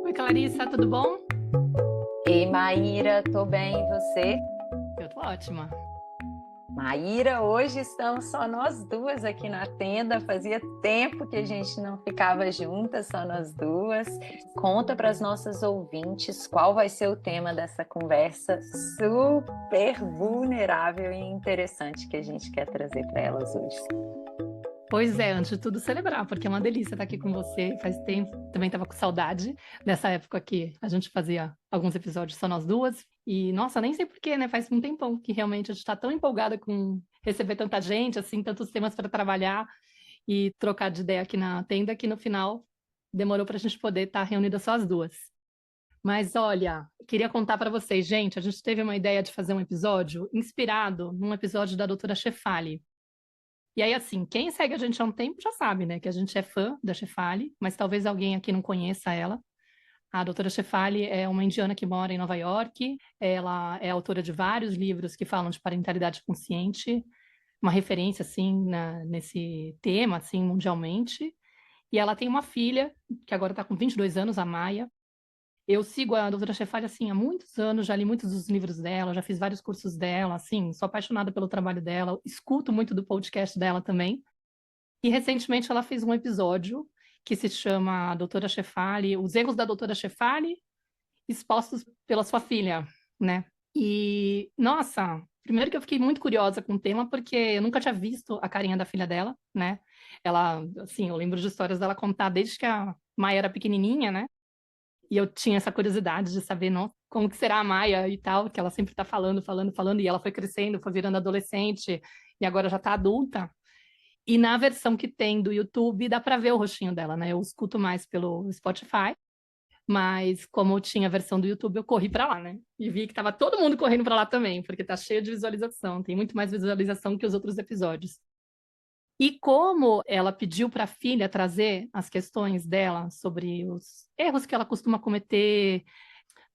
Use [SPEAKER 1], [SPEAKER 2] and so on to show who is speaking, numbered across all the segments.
[SPEAKER 1] Oi, Clarissa, tudo bom?
[SPEAKER 2] Ei, Maíra, tô bem, e você?
[SPEAKER 1] Eu tô ótima.
[SPEAKER 2] Maíra, hoje estamos só nós duas aqui na tenda. Fazia tempo que a gente não ficava juntas, só nós duas. Conta para as nossas ouvintes qual vai ser o tema dessa conversa super vulnerável e interessante que a gente quer trazer para elas hoje.
[SPEAKER 1] Pois é, antes de tudo celebrar, porque é uma delícia estar aqui com você. Faz tempo, também estava com saudade dessa época que a gente fazia alguns episódios só nós duas. E, nossa, nem sei porquê, né? Faz um tempão que realmente a gente está tão empolgada com receber tanta gente, assim, tantos temas para trabalhar e trocar de ideia aqui na tenda, que no final demorou para a gente poder estar reunida só as duas. Mas olha, queria contar para vocês, gente, a gente teve uma ideia de fazer um episódio inspirado num episódio da doutora Shefali. E aí, assim, quem segue a gente há um tempo já sabe, né, que a gente é fã da Shefali, mas talvez alguém aqui não conheça ela. A doutora Shefali é uma indiana que mora em Nova York. Ela é autora de vários livros que falam de parentalidade consciente, uma referência, assim, nesse tema, assim, mundialmente. E ela tem uma filha, que agora está com 22 anos, a Maia. Eu sigo a doutora Shefali, assim, há muitos anos, já li muitos dos livros dela, já fiz vários cursos dela, assim, sou apaixonada pelo trabalho dela, escuto muito do podcast dela também. E recentemente ela fez um episódio que se chama Doutora Shefali, Os Erros da Doutora Shefali Expostos pela Sua Filha, né? E, nossa, primeiro que eu fiquei muito curiosa com o tema, porque eu nunca tinha visto a carinha da filha dela, né? Ela, assim, eu lembro de histórias dela contar desde que a Maia era pequenininha, né? E eu tinha essa curiosidade de saber, não, como que será a Maia e tal, que ela sempre tá falando, falando, falando, e ela foi crescendo, foi virando adolescente, e agora já tá adulta. E na versão que tem do YouTube, dá pra ver o rostinho dela, né? Eu escuto mais pelo Spotify, mas como tinha a versão do YouTube, eu corri pra lá, né? E vi que tava todo mundo correndo pra lá também, porque tá cheio de visualização, tem muito mais visualização que os outros episódios. E como ela pediu para a filha trazer as questões dela sobre os erros que ela costuma cometer,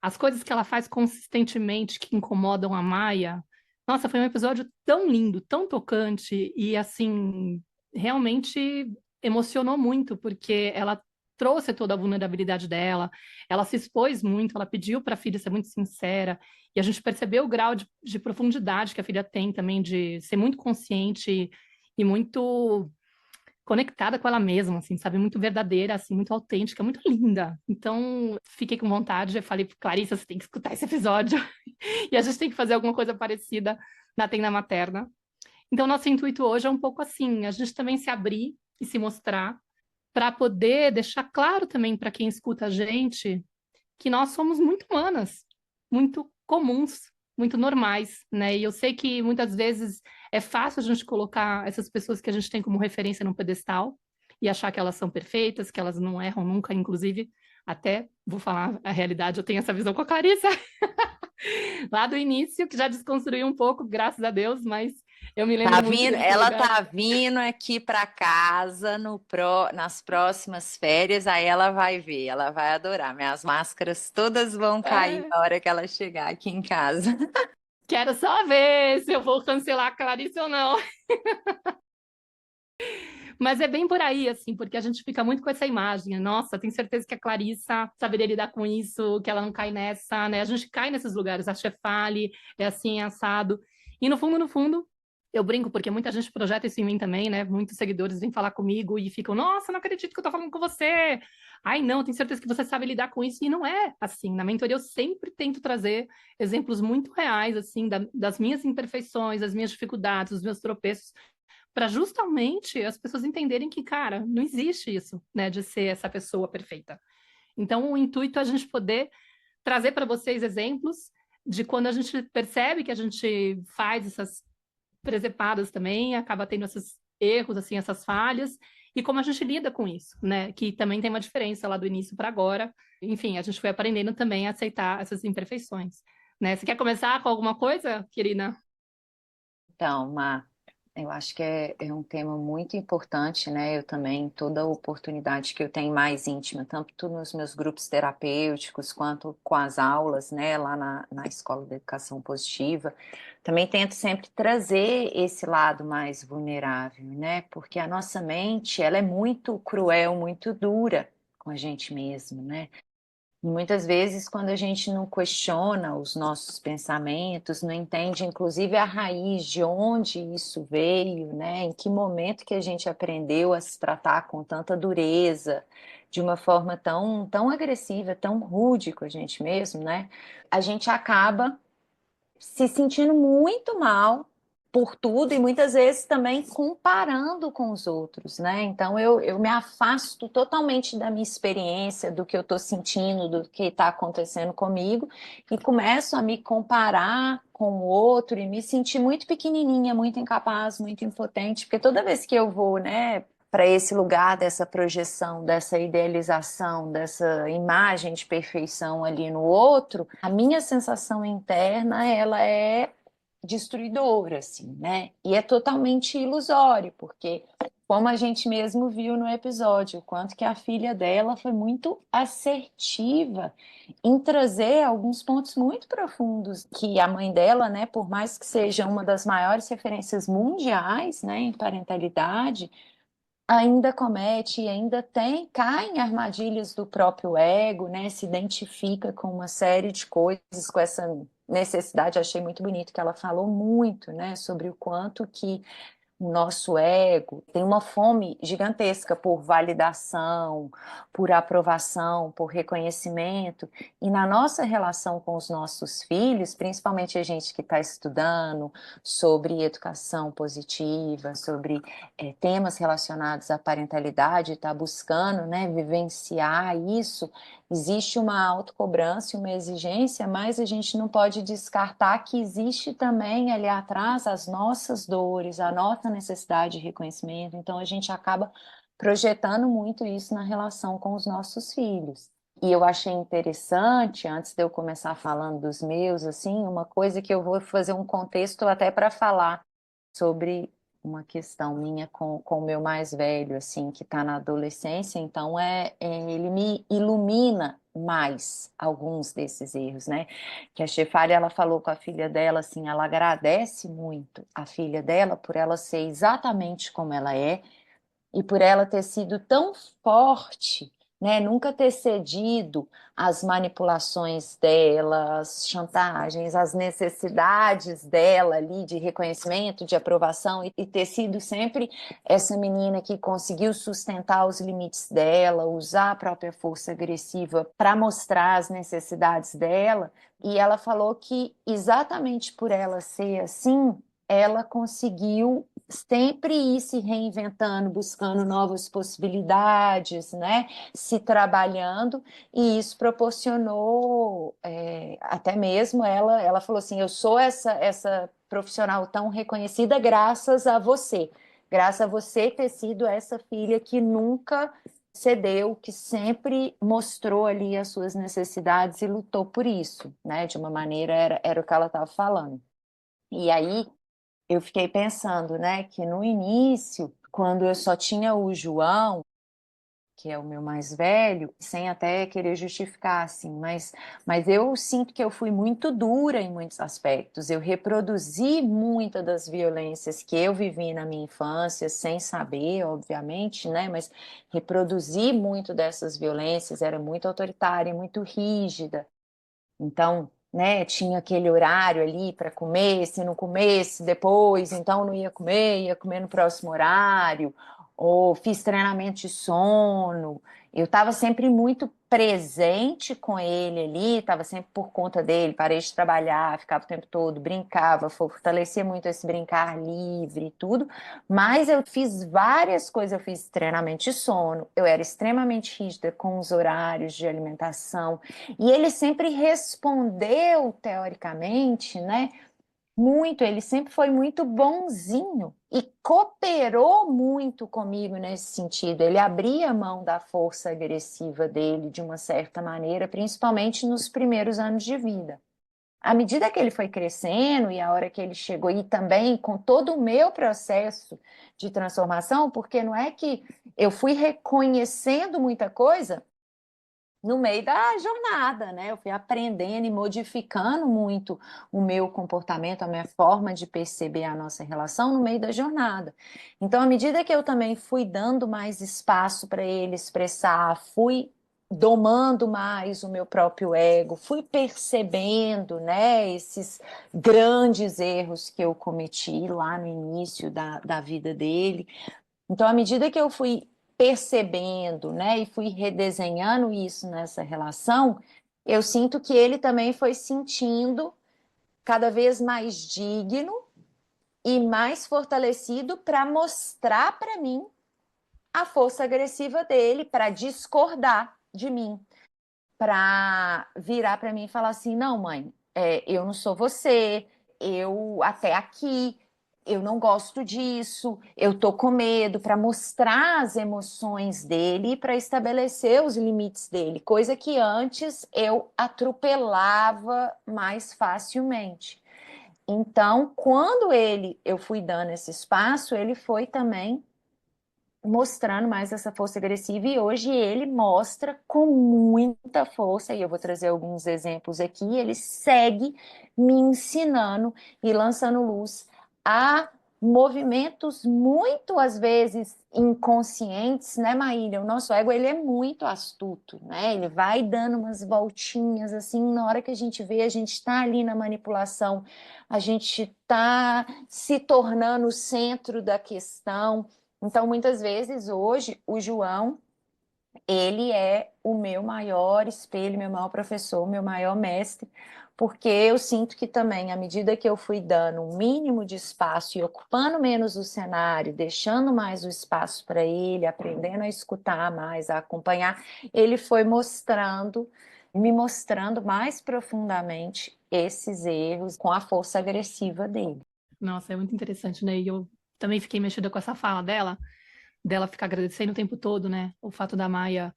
[SPEAKER 1] as coisas que ela faz consistentemente que incomodam a Maia, nossa, foi um episódio tão lindo, tão tocante e assim, realmente emocionou muito, porque ela trouxe toda a vulnerabilidade dela, ela se expôs muito, ela pediu para a filha ser muito sincera, e a gente percebeu o grau de profundidade que a filha tem também, de ser muito consciente e muito conectada com ela mesma, assim, sabe? Muito verdadeira, assim, muito autêntica, muito linda. Então, fiquei com vontade, eu falei, Clarissa, você tem que escutar esse episódio. E a gente tem que fazer alguma coisa parecida na tenda materna. Então, nosso intuito hoje é um pouco assim, a gente também se abrir e se mostrar para poder deixar claro também para quem escuta a gente que nós somos muito humanas, muito comuns, muito normais, né? E eu sei que muitas vezes é fácil a gente colocar essas pessoas que a gente tem como referência no pedestal e achar que elas são perfeitas, que elas não erram nunca, inclusive, até vou falar a realidade, eu tenho essa visão com a Clarissa lá do início, que já desconstruiu um pouco, graças a Deus, mas eu me lembro muito desse
[SPEAKER 2] Ela
[SPEAKER 1] lugar.
[SPEAKER 2] tá vindo aqui para casa nas próximas férias, aí ela vai ver, ela vai adorar. Minhas máscaras todas vão cair
[SPEAKER 1] É,
[SPEAKER 2] na hora que ela chegar aqui em casa.
[SPEAKER 1] quero só ver se eu vou cancelar a Clarissa ou não. Mas é bem por aí, assim, porque a gente fica muito com essa imagem. Nossa, tenho certeza que a Clarissa saberia lidar com isso, que ela não cai nessa, né? A gente cai nesses lugares, a Chefali é assim, é assado. E no fundo, eu brinco, porque muita gente projeta isso em mim também, né? Muitos seguidores vêm falar comigo e ficam, nossa, não acredito que eu tô falando com você. Ai, não, tenho certeza que você sabe lidar com isso. E não é assim. Na mentoria eu sempre tento trazer exemplos muito reais, assim, das minhas imperfeições, das minhas dificuldades, dos meus tropeços, para justamente as pessoas entenderem que, cara, não existe isso, né, de ser essa pessoa perfeita. Então, o intuito é a gente poder trazer para vocês exemplos de quando a gente percebe que a gente faz essas presepadas também, acaba tendo esses erros, assim, essas falhas, e como a gente lida com isso, né, que também tem uma diferença lá do início para agora. Enfim, a gente foi aprendendo também a aceitar essas imperfeições, né? Você quer começar com alguma coisa, querida?
[SPEAKER 2] Então, Má, Eu acho que é um tema muito importante, né? Eu também, toda oportunidade que eu tenho mais íntima, tanto nos meus grupos terapêuticos, quanto com as aulas, né, lá na Escola de Educação Positiva, também tento sempre trazer esse lado mais vulnerável, né? Porque a nossa mente, ela é muito cruel, muito dura com a gente mesmo, né? Muitas vezes, quando a gente não questiona os nossos pensamentos, não entende, inclusive, a raiz de onde isso veio, né? Em que momento que a gente aprendeu a se tratar com tanta dureza, de uma forma tão agressiva, tão rude com a gente mesmo, né? A gente acaba se sentindo muito mal por tudo e muitas vezes também comparando com os outros, né? Então eu me afasto totalmente da minha experiência, do que eu estou sentindo, do que está acontecendo comigo e começo a me comparar com o outro e me sentir muito pequenininha, muito incapaz, muito impotente, porque toda vez que eu vou, né, para esse lugar dessa projeção, dessa idealização, dessa imagem de perfeição ali no outro, a minha sensação interna, ela é destruidora, assim, né? E é totalmente ilusório, porque como a gente mesmo viu no episódio, o quanto que a filha dela foi muito assertiva em trazer alguns pontos muito profundos que a mãe dela, né, por mais que seja uma das maiores referências mundiais, né, em parentalidade, ainda comete, ainda tem, cai em armadilhas do próprio ego, né? Se identifica com uma série de coisas, com essa necessidade. Achei muito bonito que ela falou muito, né? Sobre o quanto que o nosso ego tem uma fome gigantesca por validação, por aprovação, por reconhecimento. E na nossa relação com os nossos filhos, principalmente a gente que está estudando sobre educação positiva, sobre temas relacionados à parentalidade, está buscando, né, vivenciar isso, existe uma autocobrança e uma exigência, mas a gente não pode descartar que existe também ali atrás as nossas dores, a nossa necessidade de reconhecimento. Então a gente acaba projetando muito isso na relação com os nossos filhos. E eu achei interessante, antes de eu começar falando dos meus, assim, uma coisa que eu vou fazer um contexto até para falar sobre uma questão minha com o meu mais velho, assim, que está na adolescência, então ele me ilumina mais alguns desses erros, né? Que a Chefália, ela falou com a filha dela, assim, ela agradece muito a filha dela por ela ser exatamente como ela é, e por ela ter sido tão forte, né, nunca ter cedido às manipulações dela, às chantagens, às necessidades dela ali de reconhecimento, de aprovação, e ter sido sempre essa menina que conseguiu sustentar os limites dela, usar a própria força agressiva para mostrar as necessidades dela. E ela falou que exatamente por ela ser assim, ela conseguiu sempre ir se reinventando, buscando novas possibilidades, né? Se trabalhando, e isso proporcionou, até mesmo ela falou assim, eu sou essa profissional tão reconhecida graças a você ter sido essa filha que nunca cedeu, que sempre mostrou ali as suas necessidades e lutou por isso, né? De uma maneira, era o que ela estava falando. E aí, eu fiquei pensando, né, que no início, quando eu só tinha o João, que é o meu mais velho, sem até querer justificar, assim, mas eu sinto que eu fui muito dura em muitos aspectos. Eu reproduzi muitas das violências que eu vivi na minha infância, sem saber, obviamente, né, mas reproduzi muito dessas violências, era muito autoritária, muito rígida. Então, né, tinha aquele horário ali para comer, se não comesse depois, então não ia comer no próximo horário, ou fiz treinamento de sono. Eu estava sempre muito presente com ele ali, estava sempre por conta dele, parei de trabalhar, ficava o tempo todo, brincava, fortalecia muito esse brincar livre e tudo, mas eu fiz várias coisas, eu fiz treinamento de sono, eu era extremamente rígida com os horários de alimentação, e ele sempre respondeu, teoricamente, né? Muito, ele sempre foi muito bonzinho e cooperou muito comigo nesse sentido. Ele abria mão da força agressiva dele de uma certa maneira, principalmente nos primeiros anos de vida. À medida que ele foi crescendo e a hora que ele chegou, e também com todo o meu processo de transformação, porque não é que eu fui reconhecendo muita coisa no meio da jornada, né? Eu fui aprendendo e modificando muito o meu comportamento, a minha forma de perceber a nossa relação no meio da jornada. Então, à medida que eu também fui dando mais espaço para ele expressar, fui domando mais o meu próprio ego, fui percebendo, né, esses grandes erros que eu cometi lá no início da vida dele. Então, à medida que eu fui percebendo, né, e fui redesenhando isso nessa relação, eu sinto que ele também foi sentindo cada vez mais digno e mais fortalecido para mostrar para mim a força agressiva dele, para discordar de mim, para virar para mim e falar assim: não, mãe, eu não sou você, eu até aqui, eu não gosto disso, eu tô com medo, para mostrar as emoções dele, para estabelecer os limites dele, coisa que antes eu atropelava mais facilmente. Então, quando eu fui dando esse espaço, ele foi também mostrando mais essa força agressiva e hoje ele mostra com muita força, e eu vou trazer alguns exemplos aqui, ele segue me ensinando e lançando luz a movimentos muito, às vezes, inconscientes, né, Maília? O nosso ego, ele é muito astuto, né? Ele vai dando umas voltinhas, assim, na hora que a gente vê, a gente está ali na manipulação, a gente está se tornando o centro da questão. Então, muitas vezes, hoje, o João, ele é o meu maior espelho, meu maior professor, meu maior mestre, porque eu sinto que também, à medida que eu fui dando um mínimo de espaço e ocupando menos o cenário, deixando mais o espaço para ele, aprendendo a escutar mais, a acompanhar, ele foi mostrando, me mostrando mais profundamente esses erros com a força agressiva dele.
[SPEAKER 1] Nossa, é muito interessante, né? E eu também fiquei mexida com essa fala dela ficar agradecendo o tempo todo, né? O fato da Maia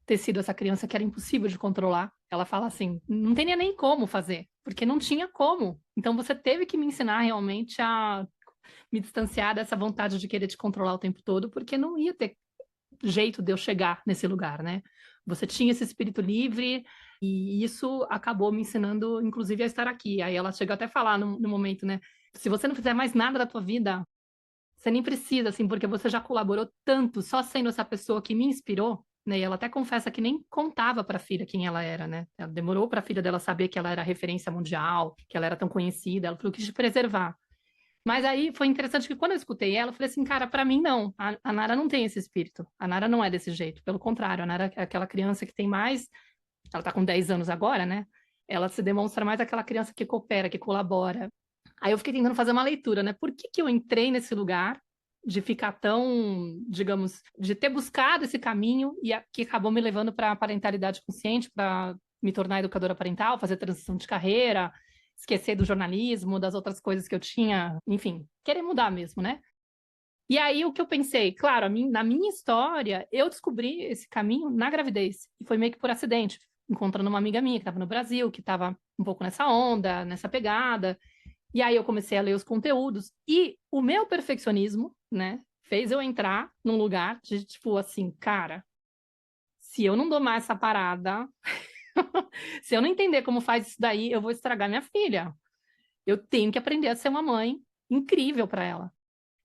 [SPEAKER 1] ter sido essa criança que era impossível de controlar. Ela fala assim, não teria nem como fazer, porque não tinha como. Então você teve que me ensinar realmente a me distanciar dessa vontade de querer te controlar o tempo todo, porque não ia ter jeito de eu chegar nesse lugar, né? Você tinha esse espírito livre e isso acabou me ensinando, inclusive, a estar aqui. Aí ela chegou até a falar no momento, né? Se você não fizer mais nada da tua vida, você nem precisa, assim, porque você já colaborou tanto, só sendo essa pessoa que me inspirou, né? E ela até confessa que nem contava para a filha quem ela era, né? Ela demorou para a filha dela saber que ela era referência mundial, que ela era tão conhecida. Ela falou que quis te preservar. Mas aí foi interessante que quando eu escutei ela, eu falei assim, cara, para mim não. A Nara não tem esse espírito. A Nara não é desse jeito. Pelo contrário, a Nara é aquela criança que tem mais. Ela tá com 10 anos agora, né? Ela se demonstra mais aquela criança que coopera, que colabora. Aí eu fiquei tentando fazer uma leitura, né? Por que que eu entrei nesse lugar de ficar tão, digamos, de ter buscado esse caminho e que acabou me levando para a parentalidade consciente, para me tornar educadora parental, fazer transição de carreira, esquecer do jornalismo, das outras coisas que eu tinha, enfim, querer mudar mesmo, né? E aí o que eu pensei, claro, na minha história, eu descobri esse caminho na gravidez, e foi meio que por acidente, encontrando uma amiga minha que estava no Brasil, que estava um pouco nessa onda, nessa pegada, e aí eu comecei a ler os conteúdos, e o meu perfeccionismo, né, fez eu entrar num lugar de, tipo, assim, cara, se eu não domar essa parada, se eu não entender como faz isso daí, eu vou estragar minha filha. Eu tenho que aprender a ser uma mãe incrível para ela.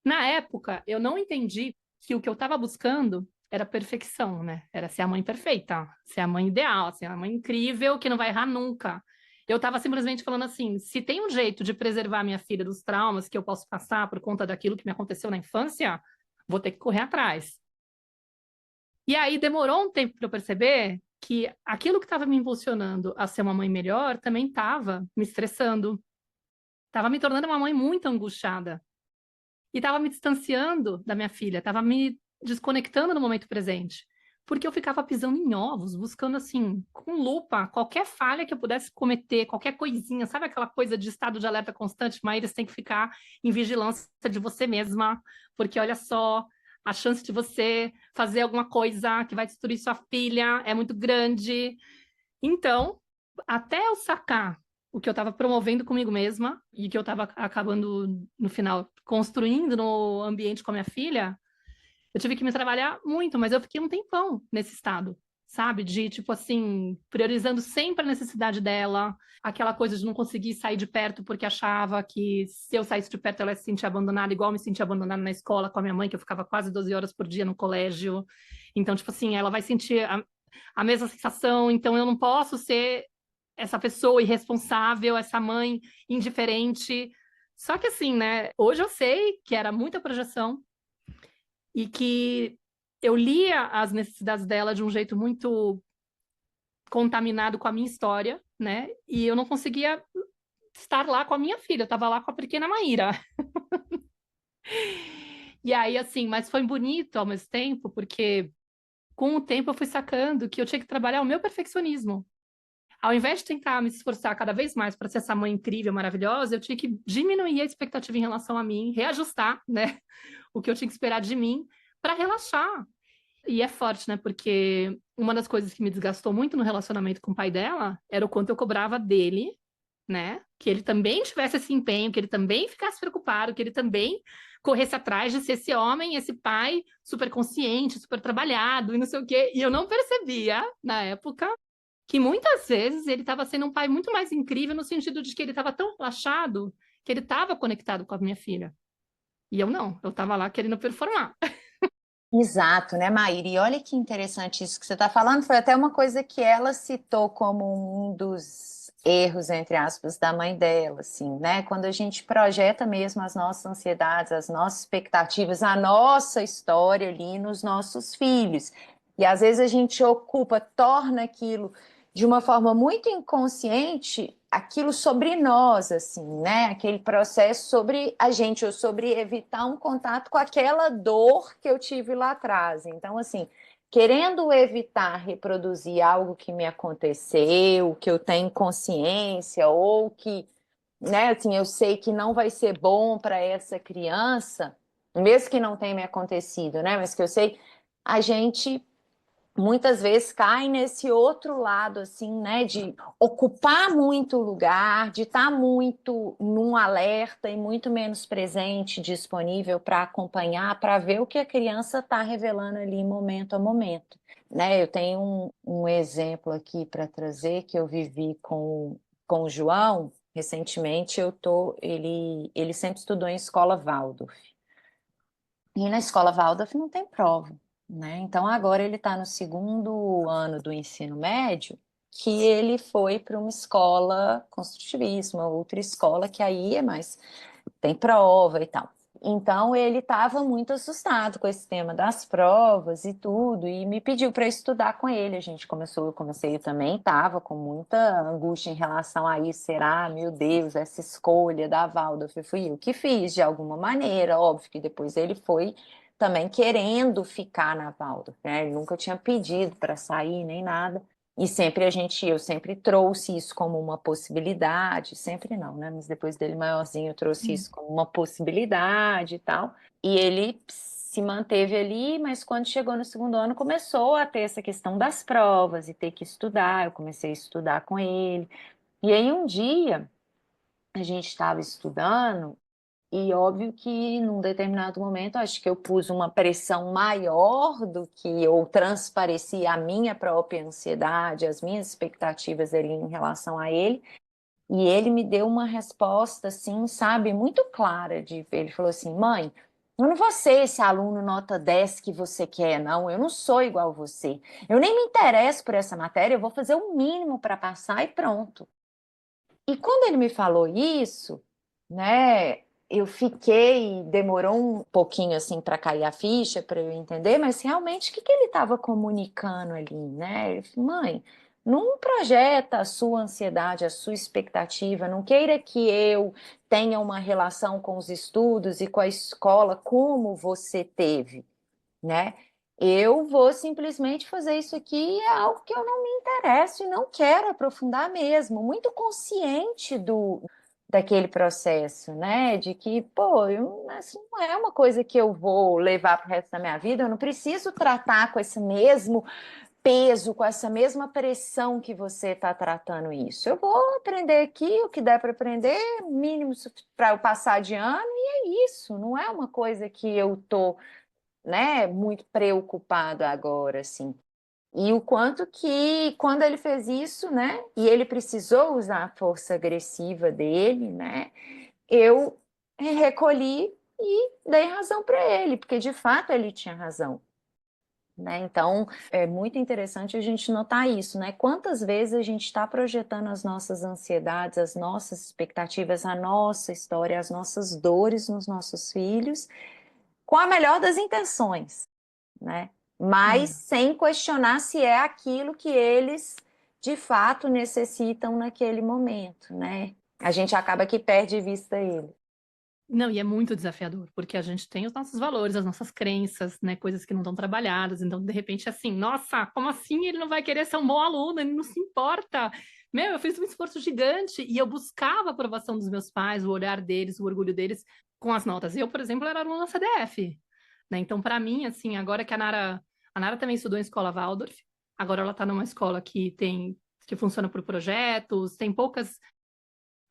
[SPEAKER 1] Na época, eu não entendi que o que eu estava buscando era perfeição, né? Era ser a mãe perfeita, ser a mãe ideal, ser a mãe incrível que não vai errar nunca. Eu estava simplesmente falando assim: se tem um jeito de preservar minha filha dos traumas que eu posso passar por conta daquilo que me aconteceu na infância, vou ter que correr atrás. E aí demorou um tempo para eu perceber que aquilo que estava me impulsionando a ser uma mãe melhor também estava me estressando, estava me tornando uma mãe muito angustiada. E estava me distanciando da minha filha, estava me desconectando no momento presente. Porque eu ficava pisando em ovos, buscando assim, com lupa, qualquer falha que eu pudesse cometer, qualquer coisinha, sabe aquela coisa de estado de alerta constante? Maíra, você tem que ficar em vigilância de você mesma, porque olha só, a chance de você fazer alguma coisa que vai destruir sua filha é muito grande. Então, até eu sacar o que eu estava promovendo comigo mesma e que eu estava acabando, no final, construindo no ambiente com a minha filha, eu tive que me trabalhar muito, mas eu fiquei um tempão nesse estado, sabe? De, tipo assim, priorizando sempre a necessidade dela, aquela coisa de não conseguir sair de perto porque achava que se eu saísse de perto ela ia se sentir abandonada, igual eu me sentia abandonada na escola com a minha mãe, que eu ficava quase 12 horas por dia no colégio. Então, tipo assim, ela vai sentir a mesma sensação, então eu não posso ser essa pessoa irresponsável, essa mãe indiferente. Só que assim, né? Hoje eu sei que era muita projeção e que eu lia as necessidades dela de um jeito muito contaminado com a minha história, né? E eu não conseguia estar lá com a minha filha, eu estava lá com a pequena Maíra. E aí, assim, mas foi bonito ao mesmo tempo, porque com o tempo eu fui sacando que eu tinha que trabalhar o meu perfeccionismo. Ao invés de tentar me esforçar cada vez mais para ser essa mãe incrível, maravilhosa, eu tinha que diminuir a expectativa em relação a mim, reajustar, né, o que eu tinha que esperar de mim para relaxar. E é forte, né? Porque uma das coisas que me desgastou muito no relacionamento com o pai dela era o quanto eu cobrava dele, né? Que ele também tivesse esse empenho, que ele também ficasse preocupado, que ele também corresse atrás de ser esse homem, esse pai super consciente, super trabalhado e não sei o quê. E eu não percebia, na época, que muitas vezes ele estava sendo um pai muito mais incrível no sentido de que ele estava tão relaxado que ele estava conectado com a minha filha. E eu não, eu estava lá querendo performar.
[SPEAKER 2] Exato, né, Maíra? E olha que interessante isso que você está falando. Foi até uma coisa que ela citou como um dos erros, entre aspas, da mãe dela, assim, né? Quando a gente projeta mesmo as nossas ansiedades, as nossas expectativas, a nossa história ali nos nossos filhos. E às vezes a gente ocupa, torna aquilo de uma forma muito inconsciente aquilo sobre nós, assim, né? Aquele processo sobre a gente, ou sobre evitar um contato com aquela dor que eu tive lá atrás. Então, assim, querendo evitar reproduzir algo que me aconteceu, que eu tenho consciência, ou que, né, assim, eu sei que não vai ser bom para essa criança, mesmo que não tenha me acontecido, né? Mas que eu sei, a gente muitas vezes cai nesse outro lado, assim, né, de ocupar muito lugar, de estar muito num alerta e muito menos presente, disponível para acompanhar, para ver o que a criança está revelando ali momento a momento, né? Eu tenho um exemplo aqui para trazer que eu vivi com o João. Recentemente, ele sempre estudou em escola Waldorf. E na escola Waldorf não tem prova, né? Então agora ele está no segundo ano do ensino médio, que ele foi para uma escola construtivista, uma outra escola que aí é mais tem prova e tal. Então ele estava muito assustado com esse tema das provas e tudo, e me pediu para estudar com ele. A gente começou, eu comecei, eu também estava com muita angústia em relação a isso. Será, meu Deus, essa escolha da Waldorf fui eu que fiz de alguma maneira. Óbvio que depois ele foi também querendo ficar na Waldorf, né? Ele nunca tinha pedido para sair nem nada. E sempre eu sempre trouxe isso como uma possibilidade, sempre não, né? Mas depois dele maiorzinho, eu trouxe isso como uma possibilidade e tal. E ele se manteve ali, mas quando chegou no segundo ano, começou a ter essa questão das provas e ter que estudar. Eu comecei a estudar com ele. E aí um dia a gente estava estudando. E óbvio que num determinado momento acho que eu pus uma pressão maior do que eu transpareci a minha própria ansiedade, as minhas expectativas ali em relação a ele. E ele me deu uma resposta assim, sabe, muito clara ele falou assim: "Mãe, eu não vou ser esse aluno nota 10 que você quer, não. Eu não sou igual você. Eu nem me interesso por essa matéria, eu vou fazer o mínimo para passar e pronto." E quando ele me falou isso, né, eu fiquei, demorou um pouquinho assim para cair a ficha, para eu entender, mas realmente o que que ele estava comunicando ali, né? Ele falou: "Mãe, não projeta a sua ansiedade, a sua expectativa, não queira que eu tenha uma relação com os estudos e com a escola como você teve, né? Eu vou simplesmente fazer isso aqui, é algo que eu não me interesso e não quero aprofundar mesmo, muito consciente daquele processo, né? De que, pô, assim, não é uma coisa que eu vou levar para o resto da minha vida, eu não preciso tratar com esse mesmo peso, com essa mesma pressão que você está tratando isso. Eu vou aprender aqui o que der para aprender, mínimo para eu passar de ano, e é isso. Não é uma coisa que eu tô, né, muito preocupado agora, assim. E o quanto que, quando ele fez isso, né, e ele precisou usar a força agressiva dele, né, eu recolhi e dei razão para ele, porque de fato ele tinha razão. Né? Então, é muito interessante a gente notar isso, né? Quantas vezes a gente está projetando as nossas ansiedades, as nossas expectativas, a nossa história, as nossas dores nos nossos filhos, com a melhor das intenções, né? Mas sem questionar se é aquilo que eles de fato necessitam naquele momento, né? A gente acaba que perde de vista ele.
[SPEAKER 1] Não, e é muito desafiador, porque a gente tem os nossos valores, as nossas crenças, né, coisas que não estão trabalhadas, então, de repente, assim, nossa, como assim ele não vai querer ser um bom aluno, ele não se importa? Meu, eu fiz um esforço gigante e eu buscava a aprovação dos meus pais, o olhar deles, o orgulho deles com as notas. Eu, por exemplo, era aluna CDF, né, então, para mim, assim, agora que a Nara também estudou em escola Waldorf, agora ela está numa escola que funciona por projetos, tem poucas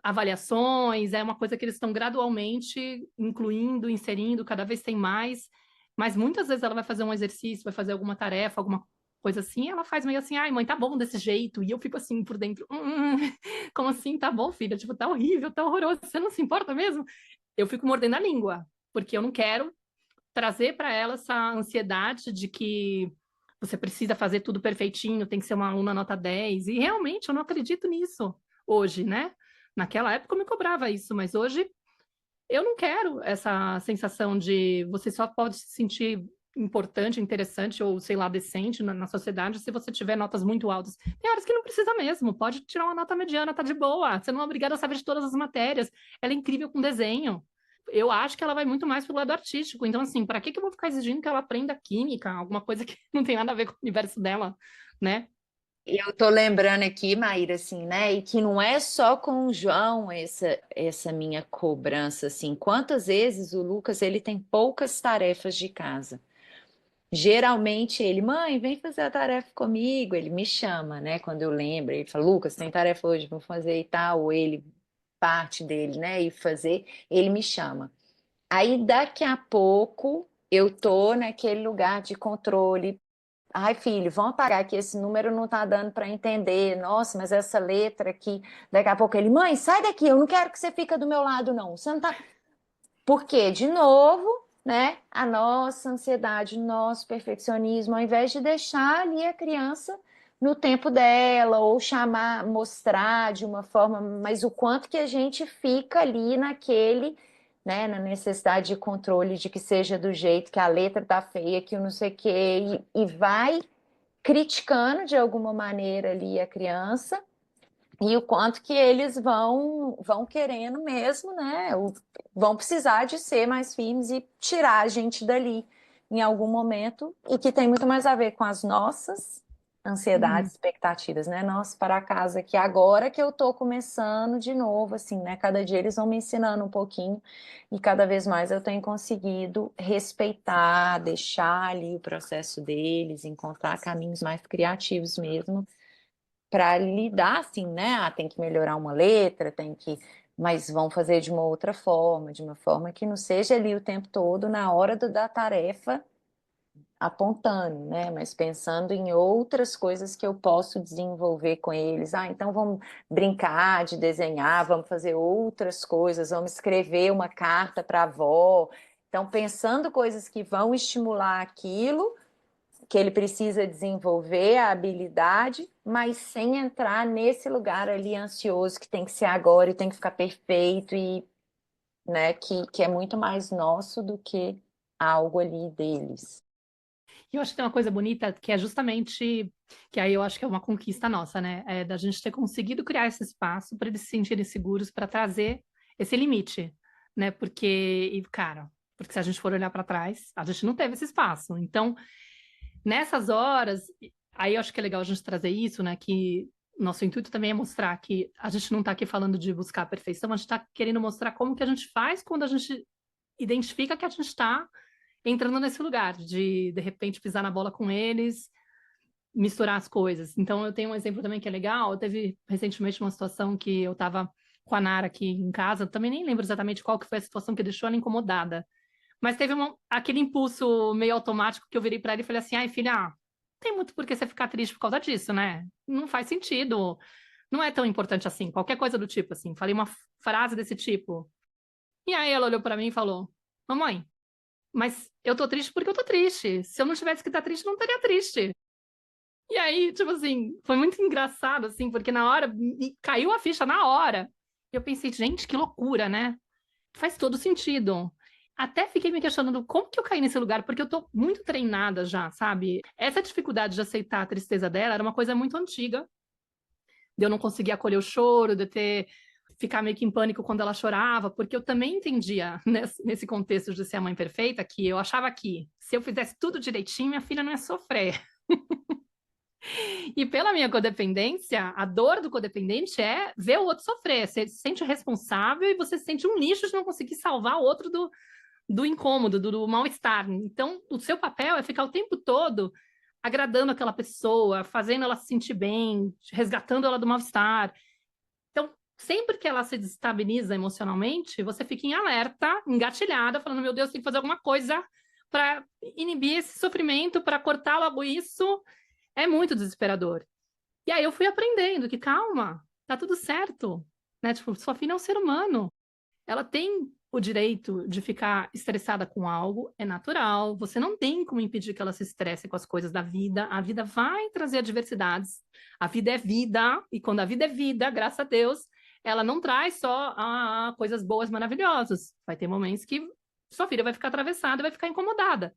[SPEAKER 1] avaliações, é uma coisa que eles estão gradualmente incluindo, inserindo, cada vez tem mais, mas muitas vezes ela vai fazer um exercício, vai fazer alguma tarefa, alguma coisa assim, ela faz meio assim, ai mãe, tá bom desse jeito, e eu fico assim por dentro, como assim, tá bom filha, tipo, tá horrível, tá horroroso, você não se importa mesmo? Eu fico mordendo a língua, porque eu não quero trazer para ela essa ansiedade de que você precisa fazer tudo perfeitinho, tem que ser uma aluna nota 10. E realmente eu não acredito nisso hoje, né? Naquela época eu me cobrava isso, mas hoje eu não quero essa sensação de você só pode se sentir importante, interessante ou, sei lá, decente na sociedade se você tiver notas muito altas. Tem horas que não precisa mesmo, pode tirar uma nota mediana, tá de boa. Você não é obrigada a saber de todas as matérias. Ela é incrível com desenho. Eu acho que ela vai muito mais pro lado artístico. Então, assim, para que que eu vou ficar exigindo que ela aprenda química, alguma coisa que não tem nada a ver com o universo dela, né?
[SPEAKER 2] Eu tô lembrando aqui, Maíra, assim, né? E que não é só com o João essa minha cobrança, assim. Quantas vezes o Lucas ele tem poucas tarefas de casa? Geralmente ele, mãe, vem fazer a tarefa comigo. Ele me chama, né? Quando eu lembro, ele fala, Lucas, tem tarefa hoje, vamos fazer e tal. Ou ele parte dele, né? E fazer, ele me chama. Aí daqui a pouco eu tô naquele lugar de controle. Ai, filho, vão apagar que esse número não tá dando para entender. Nossa, mas essa letra aqui. Daqui a pouco ele, mãe, sai daqui, eu não quero que você fique do meu lado, não. Você não tá. Porque, de novo, né? A nossa ansiedade, o nosso perfeccionismo, ao invés de deixar ali a criança no tempo dela, ou chamar, mostrar de uma forma, mas o quanto que a gente fica ali naquele, né, na necessidade de controle de que seja do jeito, que a letra tá feia, que eu não sei o quê, e vai criticando de alguma maneira ali a criança e o quanto que eles vão querendo mesmo, né? Vão precisar de ser mais firmes e tirar a gente dali em algum momento e que tem muito mais a ver com as nossas ansiedades,
[SPEAKER 1] Uhum.
[SPEAKER 2] expectativas, né? Nossa, para casa que agora que eu tô começando de novo, assim, né? Cada dia eles vão me ensinando um pouquinho e cada vez mais eu tenho conseguido respeitar, deixar ali o processo deles, encontrar caminhos mais criativos mesmo para lidar assim, né? Ah, tem que melhorar uma letra, tem que, mas vão fazer de uma outra forma, de uma forma que não seja ali o tempo todo na hora da tarefa apontando, né? Mas pensando em outras coisas que eu posso desenvolver com eles. Ah, então vamos brincar de desenhar, vamos fazer outras coisas, vamos escrever uma carta para a avó. Então, pensando coisas que vão estimular aquilo que ele precisa desenvolver a habilidade, mas sem entrar nesse lugar ali ansioso que tem que ser agora e tem que ficar perfeito e, né, que é muito mais nosso do que algo ali deles.
[SPEAKER 1] E eu acho que tem uma coisa bonita que é justamente, que aí eu acho que é uma conquista nossa, né? É da gente ter conseguido criar esse espaço para eles se sentirem seguros, para trazer esse limite, né? Porque, e, cara, porque se a gente for olhar para trás, a gente não teve esse espaço. Então, nessas horas, aí eu acho que é legal a gente trazer isso, né? Que nosso intuito também é mostrar que a gente não está aqui falando de buscar a perfeição, a gente está querendo mostrar como que a gente faz quando a gente identifica que a gente está entrando nesse lugar de repente pisar na bola com eles misturar as coisas. Então, eu tenho um exemplo também que é legal. Eu teve recentemente uma situação que eu estava com a Nara aqui em casa, também nem lembro exatamente qual que foi a situação que deixou ela incomodada. Mas teve aquele impulso meio automático que eu virei para ela e falei assim, ai, filha, tem muito por que você ficar triste por causa disso, né? Não faz sentido. Não é tão importante assim. Qualquer coisa do tipo, assim. Falei uma frase desse tipo. E aí ela olhou para mim e falou, mamãe, mas eu tô triste porque eu tô triste. Se eu não tivesse que estar triste, eu não estaria triste. E aí, tipo assim, foi muito engraçado, assim, porque na hora, caiu a ficha na hora. E eu pensei, gente, que loucura, né? Faz todo sentido. Até fiquei me questionando como que eu caí nesse lugar, porque eu tô muito treinada já, sabe? Essa dificuldade de aceitar a tristeza dela era uma coisa muito antiga, de eu não conseguir acolher o choro, de ter ficar meio que em pânico quando ela chorava, porque eu também entendia nesse contexto de ser a mãe perfeita que eu achava que se eu fizesse tudo direitinho, minha filha não ia sofrer. E pela minha codependência, a dor do codependente é ver o outro sofrer. Você se sente responsável e você se sente um lixo de não conseguir salvar o outro do incômodo, do mal-estar. Então, o seu papel é ficar o tempo todo agradando aquela pessoa, fazendo ela se sentir bem, resgatando ela do mal-estar. Então, sempre que ela se desestabiliza emocionalmente, você fica em alerta, engatilhada, falando: meu Deus, tem que fazer alguma coisa para inibir esse sofrimento, para cortar logo isso. É muito desesperador. E aí eu fui aprendendo que, calma, tá tudo certo, né? Tipo, sua filha é um ser humano. Ela tem o direito de ficar estressada com algo, é natural. Você não tem como impedir que ela se estresse com as coisas da vida. A vida vai trazer adversidades. A vida é vida, e quando a vida é vida, graças a Deus, ela não traz só coisas boas, maravilhosas. Vai ter momentos que sua filha vai ficar atravessada, vai ficar incomodada.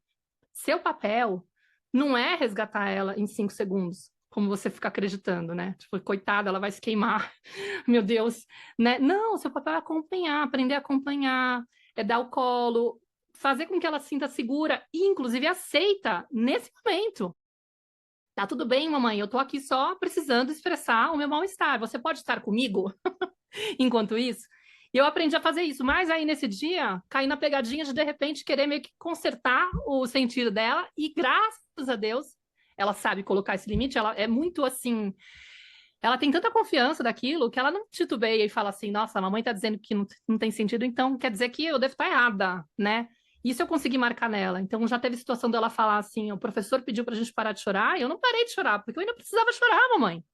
[SPEAKER 1] Seu papel não é resgatar ela em 5 segundos, como você fica acreditando, né? Tipo, coitada, ela vai se queimar. Meu Deus, né? Não, seu papel é acompanhar, aprender a acompanhar, é dar o colo, fazer com que ela se sinta segura e, inclusive, aceita nesse momento. Tá tudo bem, mamãe, eu tô aqui só precisando expressar o meu mal-estar. Você pode estar comigo enquanto isso? E eu aprendi a fazer isso, mas aí nesse dia caí na pegadinha de repente querer meio que consertar o sentido dela e graças a Deus ela sabe colocar esse limite, ela é muito assim, ela tem tanta confiança daquilo que ela não titubeia e fala assim, nossa, a mamãe tá dizendo que não tem sentido, então quer dizer que eu devo estar errada, né? Isso eu consegui marcar nela. Então já teve situação dela falar assim, o professor pediu pra gente parar de chorar, e eu não parei de chorar, porque eu ainda precisava chorar, mamãe.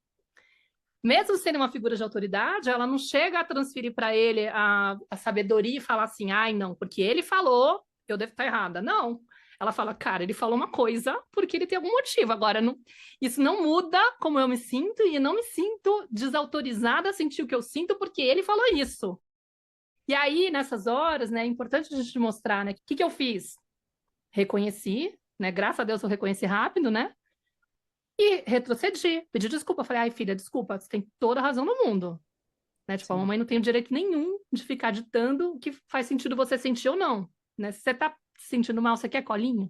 [SPEAKER 1] Mesmo sendo uma figura de autoridade, ela não chega a transferir para ele a sabedoria e falar assim, ai, não, porque ele falou, eu devo estar errada. Não. Ela fala, cara, ele falou uma coisa porque ele tem algum motivo. Agora, não, isso não muda como eu me sinto e não me sinto desautorizada a sentir o que eu sinto porque ele falou isso. E aí, nessas horas, né, é importante a gente mostrar, né, o que eu fiz? Reconheci, né, graças a Deus eu reconheci rápido, né, e retrocedi, pedi desculpa. Falei, ai, filha, desculpa, você tem toda a razão no mundo. Né? Tipo, a mamãe não tem direito nenhum de ficar ditando o que faz sentido você sentir ou não. Né? Se você tá se sentindo mal, você quer colinho?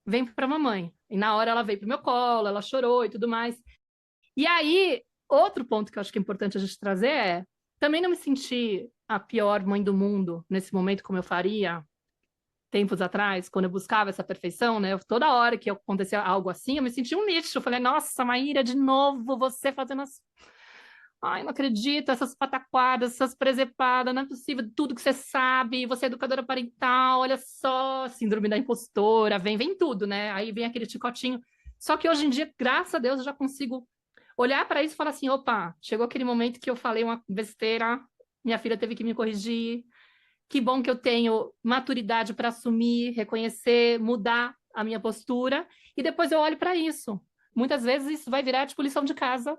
[SPEAKER 1] Vem pra mamãe. E na hora ela veio pro meu colo, ela chorou e tudo mais. E aí, outro ponto que eu acho que é importante a gente trazer é também não me sentir a pior mãe do mundo nesse momento, como eu faria tempos atrás, quando eu buscava essa perfeição, né? Toda hora que acontecia algo assim, eu me sentia um lixo. Eu falei, nossa, Maíra, de novo você fazendo as. Ai, não acredito, essas pataquadas, essas presepadas, não é possível, tudo que você sabe, você é educadora parental, olha só, síndrome da impostora, vem tudo, né? Aí vem aquele chicotinho. Só que hoje em dia, graças a Deus, eu já consigo olhar para isso e falar assim: opa, chegou aquele momento que eu falei uma besteira, minha filha teve que me corrigir, que bom que eu tenho maturidade para assumir, reconhecer, mudar a minha postura, e depois eu olho para isso. Muitas vezes isso vai virar tipo lição de casa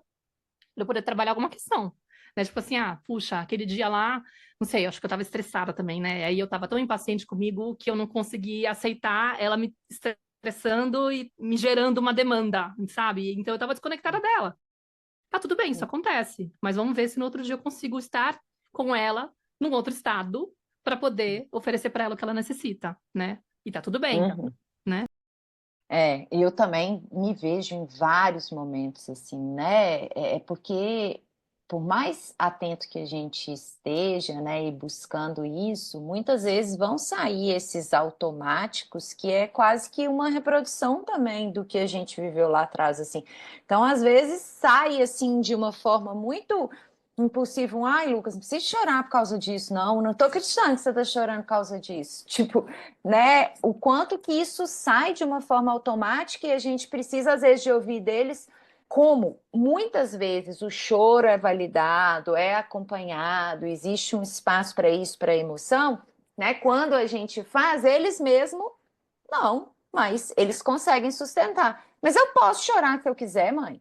[SPEAKER 1] para eu poder trabalhar alguma questão. Né? Tipo assim, puxa, aquele dia lá, não sei, acho que eu estava estressada também, né? Aí eu estava tão impaciente comigo que eu não consegui aceitar ela me estressando e me gerando uma demanda, sabe? Então eu estava desconectada dela. Tá tudo bem, isso acontece, mas vamos ver se no outro dia eu consigo estar com ela num outro estado para poder oferecer para ela o que ela necessita, né? E tá tudo bem,
[SPEAKER 2] Uhum.
[SPEAKER 1] né?
[SPEAKER 2] Eu também me vejo em vários momentos assim, né? É porque por mais atento que a gente esteja, né, e buscando isso, muitas vezes vão sair esses automáticos que é quase que uma reprodução também do que a gente viveu lá atrás, assim. Então, às vezes, sai, assim, de uma forma muito impulsiva. Ai, Lucas, não precisa chorar por causa disso, não tô acreditando que você tá chorando por causa disso. Tipo, né, o quanto que isso sai de uma forma automática e a gente precisa, às vezes, de ouvir deles como muitas vezes o choro é validado, é acompanhado, existe um espaço para isso, para a emoção, né? Quando a gente faz, eles mesmo não, mas eles conseguem sustentar. Mas eu posso chorar se eu quiser, mãe.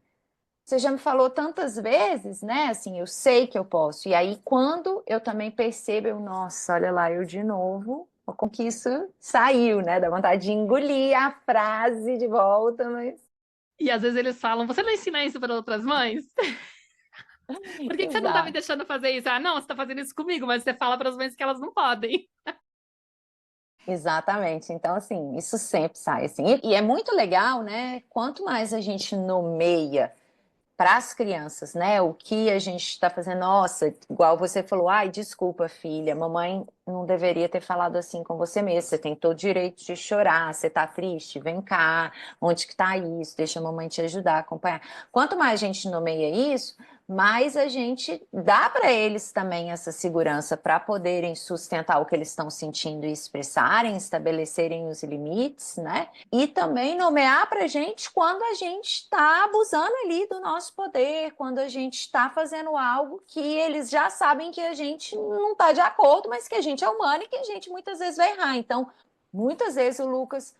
[SPEAKER 2] Você já me falou tantas vezes, né? Assim, eu sei que eu posso. E aí, quando eu também percebo, nossa, olha lá, eu de novo, como que isso saiu, né? Dá vontade de engolir a frase de volta, mas.
[SPEAKER 1] E às vezes eles falam, você não ensina isso para outras mães? Por que você não tá me
[SPEAKER 2] Exato.
[SPEAKER 1] deixando fazer isso? Ah, não, você tá fazendo isso comigo, mas você fala para as mães que elas não podem.
[SPEAKER 2] Exatamente. Então, assim, isso sempre sai assim. E é muito legal, né? Quanto mais a gente nomeia para as crianças, né? O que a gente está fazendo. Nossa, igual você falou, ai, desculpa, filha, mamãe não deveria ter falado assim com você mesmo. Você tem todo o direito de chorar, você tá triste, vem cá, onde que tá isso? Deixa a mamãe te ajudar a acompanhar. Quanto mais a gente nomeia isso, mais a gente dá para eles também essa segurança para poderem sustentar o que eles estão sentindo e expressarem, estabelecerem os limites, né? E também nomear para a gente quando a gente está abusando ali do nosso poder, quando a gente está fazendo algo que eles já sabem que a gente não está de acordo, mas que a gente é humano e que a gente muitas vezes vai errar. Então, muitas vezes o Lucas,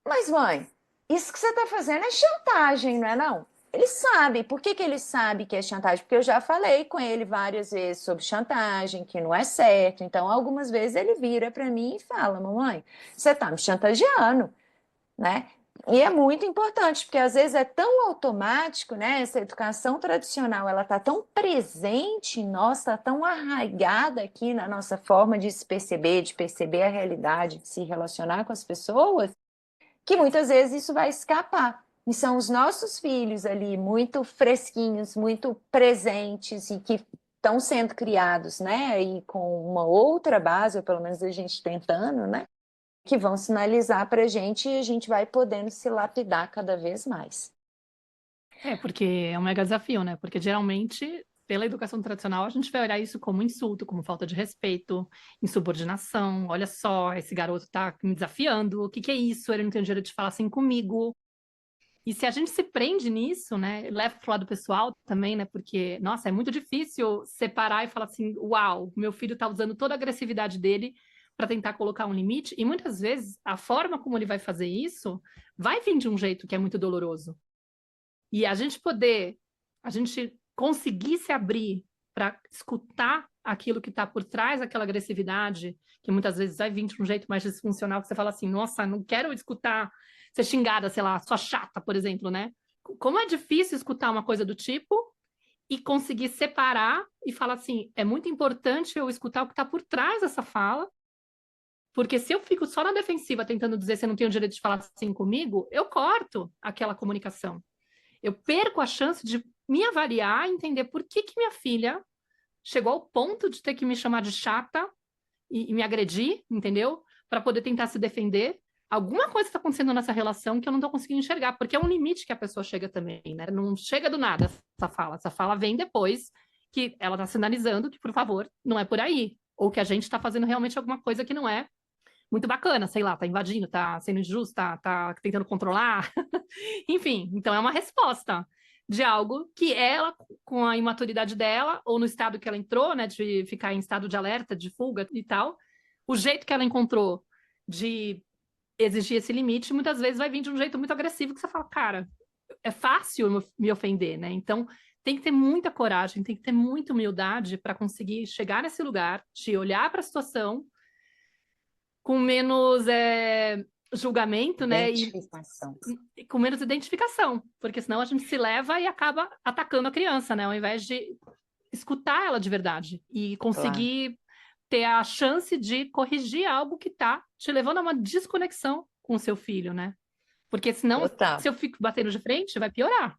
[SPEAKER 2] mas mãe, isso que você está fazendo é chantagem, não é não? Ele sabe. Por que ele sabe que é chantagem? Porque eu já falei com ele várias vezes sobre chantagem, que não é certo. Então, algumas vezes ele vira para mim e fala: mamãe, você está me chantageando, né? E é muito importante, porque às vezes é tão automático, né? Essa educação tradicional, ela está tão presente em nós, está tão arraigada aqui na nossa forma de perceber a realidade, de se relacionar com as pessoas, que muitas vezes isso vai escapar. E são os nossos filhos ali, muito fresquinhos, muito presentes e que estão sendo criados, né? E com uma outra base, ou pelo menos a gente tentando, né? Que vão sinalizar para a gente e a gente vai podendo se lapidar cada vez mais.
[SPEAKER 1] É, porque é um mega desafio, né? Porque geralmente, pela educação tradicional, a gente vai olhar isso como insulto, como falta de respeito, insubordinação. Olha só, esse garoto tá me desafiando. O que que é isso? Ele não tem o direito de falar assim comigo. E se a gente se prende nisso, né? Leva pro lado pessoal também, né? Porque, nossa, é muito difícil separar e falar assim: uau, meu filho tá usando toda a agressividade dele para tentar colocar um limite. E muitas vezes a forma como ele vai fazer isso vai vir de um jeito que é muito doloroso. E a gente conseguir se abrir para escutar aquilo que está por trás daquela agressividade, que muitas vezes vai vir de um jeito mais disfuncional, que você fala assim, nossa, não quero escutar ser xingada, sei lá, sua chata, por exemplo, né? Como é difícil escutar uma coisa do tipo e conseguir separar e falar assim, é muito importante eu escutar o que está por trás dessa fala, porque se eu fico só na defensiva tentando dizer você não tem o direito de falar assim comigo, eu corto aquela comunicação. Eu perco a chance de me avaliar e entender por que que minha filha chegou ao ponto de ter que me chamar de chata e me agredir, entendeu? Para poder tentar se defender. Alguma coisa está acontecendo nessa relação que eu não estou conseguindo enxergar, porque é um limite que a pessoa chega também, né? Não chega do nada essa fala. Essa fala vem depois que ela está sinalizando que, por favor, não é por aí. Ou que a gente está fazendo realmente alguma coisa que não é muito bacana, sei lá, tá invadindo, tá sendo injusto, tá tentando controlar. Enfim, então é uma resposta de algo que ela, com a imaturidade dela, ou no estado que ela entrou, né, de ficar em estado de alerta, de fuga e tal, o jeito que ela encontrou de exigir esse limite, muitas vezes vai vir de um jeito muito agressivo que você fala, cara, é fácil me ofender, né? Então tem que ter muita coragem, tem que ter muita humildade para conseguir chegar nesse lugar, de olhar para a situação com menos julgamento, né?
[SPEAKER 2] Identificação.
[SPEAKER 1] E com menos identificação, porque senão a gente se leva e acaba atacando a criança, né? Ao invés de escutar ela de verdade e
[SPEAKER 2] Claro.
[SPEAKER 1] conseguir ter a chance de corrigir algo que tá te levando a uma desconexão com o seu filho, né? Porque senão,
[SPEAKER 2] Total.
[SPEAKER 1] se eu fico batendo de frente, vai piorar.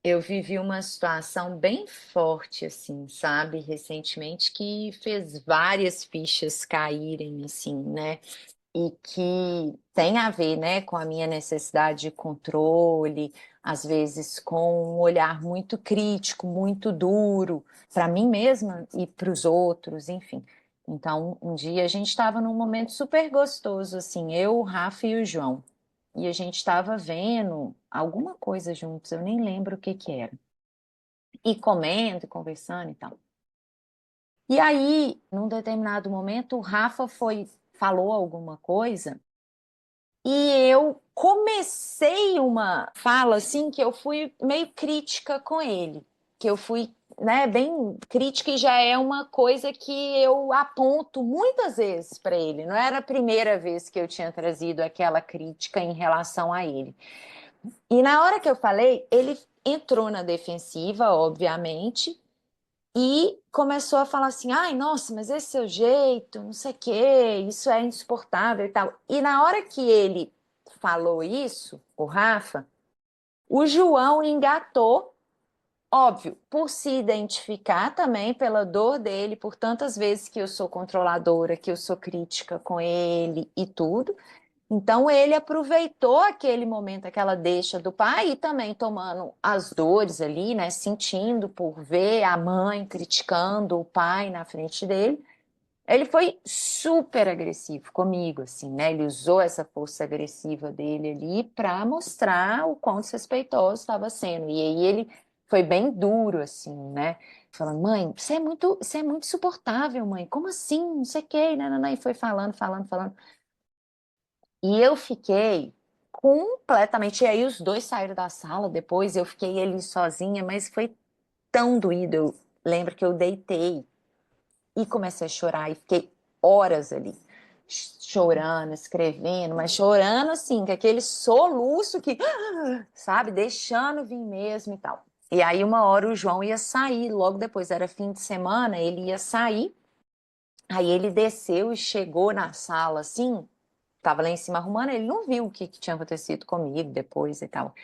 [SPEAKER 2] Eu vivi uma situação bem forte, assim, sabe, recentemente, que fez várias fichas caírem, assim, né? E que tem a ver, né, com a minha necessidade de controle, às vezes com um olhar muito crítico, muito duro, para mim mesma e para os outros, enfim. Então, um dia a gente estava num momento super gostoso, assim, eu, o Rafa e o João. E a gente estava vendo alguma coisa juntos, eu nem lembro o que que era. E comendo, e conversando e tal. E aí, num determinado momento, o Rafa falou alguma coisa. E eu comecei uma fala assim que eu fui meio crítica com ele, que eu fui, né, bem crítica e já é uma coisa que eu aponto muitas vezes para ele. Não era a primeira vez que eu tinha trazido aquela crítica em relação a ele. E na hora que eu falei, ele entrou na defensiva, obviamente, e começou a falar assim: ai, nossa, mas esse seu jeito, não sei o quê, isso é insuportável e tal. E na hora que ele falou isso, o Rafa, o João engatou, óbvio, por se identificar também pela dor dele, por tantas vezes que eu sou controladora, que eu sou crítica com ele e tudo. Então ele aproveitou aquele momento, aquela deixa do pai e também tomando as dores ali, né, sentindo por ver a mãe criticando o pai na frente dele. Ele foi super agressivo comigo, assim, né? Ele usou essa força agressiva dele ali para mostrar o quão desrespeitoso estava sendo. E aí ele foi bem duro, assim, né? Falando, mãe, você é muito insuportável, mãe. Como assim? Não sei o quê. Não. E foi falando, falando, falando. E eu fiquei completamente. E aí os dois saíram da sala depois, eu fiquei ali sozinha, mas foi tão doído. Eu lembro que eu deitei e comecei a chorar e fiquei horas ali, chorando, escrevendo, mas chorando assim, com aquele soluço que, sabe, deixando vir mesmo e tal. E aí uma hora o João ia sair, logo depois era fim de semana, ele ia sair. Aí ele desceu e chegou na sala assim, tava lá em cima arrumando, ele não viu o que, que tinha acontecido comigo depois e tal.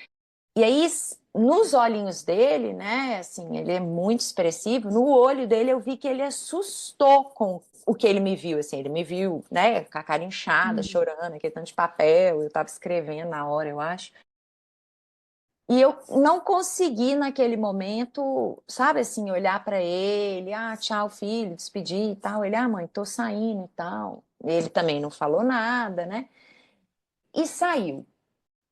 [SPEAKER 2] E aí, nos olhinhos dele, né, assim, ele é muito expressivo, no olho dele eu vi que ele assustou com o que ele me viu, assim, ele me viu, né, com a cara inchada,
[SPEAKER 1] Hum.
[SPEAKER 2] chorando, aquele tanto de papel, eu tava escrevendo na hora, eu acho. E eu não consegui naquele momento, sabe assim, olhar para ele, ah, tchau, filho, despedir e tal. Ele, ah, mãe, tô saindo e tal. Ele também não falou nada, né? E saiu.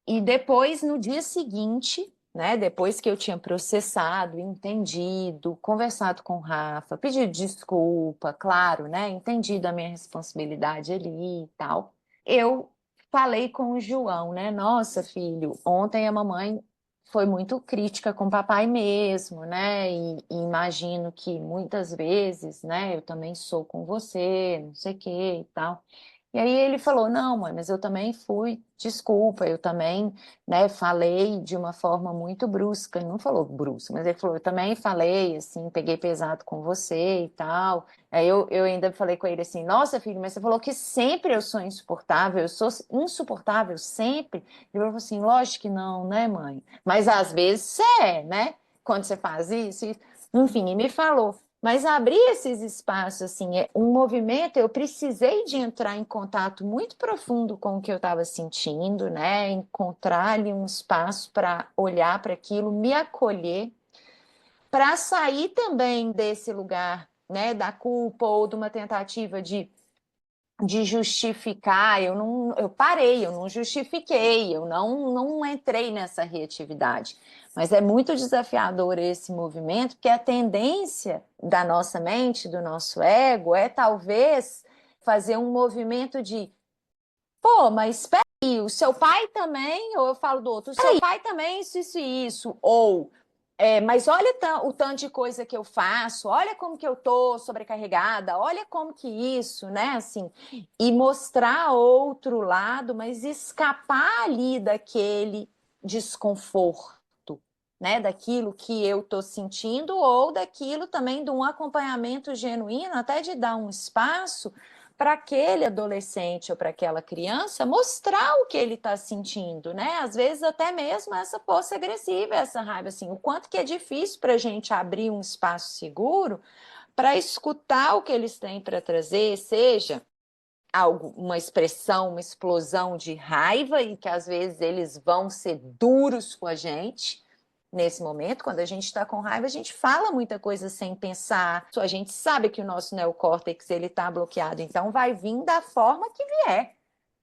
[SPEAKER 2] E depois, no dia seguinte, né, depois que eu tinha processado, entendido, conversado com o Rafa, pedido desculpa, claro, né, entendido a minha responsabilidade ali e tal, eu falei com o João, né, nossa, filho, ontem a mamãe foi muito crítica com o papai mesmo, né, e imagino que muitas vezes, né, eu também sou com você, não sei o que e tal. E aí ele falou, não, mãe, mas eu também fui, desculpa, eu também, né, falei de uma forma muito brusca, ele não falou brusca, mas ele falou, eu também falei, assim, peguei pesado com você e tal. Aí eu ainda falei com ele assim, nossa, filho, mas você falou que sempre eu sou insuportável, eu sou insuportável sempre. Ele falou assim, lógico que não, né, mãe? Mas às vezes você é, né? Quando você faz isso, enfim, e me falou. Mas abrir esses espaços, assim, é um movimento, eu precisei de entrar em contato muito profundo com o que eu estava sentindo, né? Encontrar ali um espaço para olhar para aquilo, me acolher, para sair também desse lugar, né? Da culpa ou de uma tentativa de justificar, eu parei, eu não justifiquei, eu não entrei nessa reatividade. Mas é muito desafiador esse movimento, porque a tendência da nossa mente, do nosso ego, é talvez fazer um movimento de, pô, mas espera aí, o seu pai também, ou eu falo do outro, o seu pai também isso e isso, ou mas olha o tanto de coisa que eu faço, olha como que eu tô sobrecarregada, olha como que isso, né? Assim, e mostrar outro lado, mas escapar ali daquele desconforto, né? Daquilo que eu tô sentindo, ou daquilo também de um acompanhamento genuíno, até de dar um espaço para aquele adolescente ou para aquela criança mostrar o que ele está sentindo, né? Às vezes até mesmo essa força agressiva, essa raiva, assim, o quanto que é difícil para a gente abrir um espaço seguro para escutar o que eles têm para trazer, seja algo, uma expressão, uma explosão de raiva, e que às vezes eles vão ser duros com a gente. Nesse momento, quando a gente está com raiva, a gente fala muita coisa sem pensar. A gente sabe que o nosso neocórtex ele está bloqueado, então vai vir da forma que vier,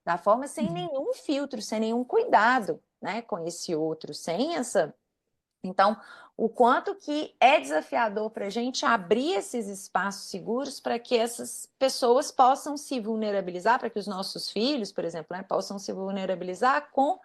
[SPEAKER 2] da forma sem nenhum filtro, sem nenhum cuidado, né, com esse outro, sem essa. Então, o quanto que é desafiador para a gente abrir esses espaços seguros para que essas pessoas possam se vulnerabilizar, para que os nossos filhos, por exemplo, né, possam se vulnerabilizar com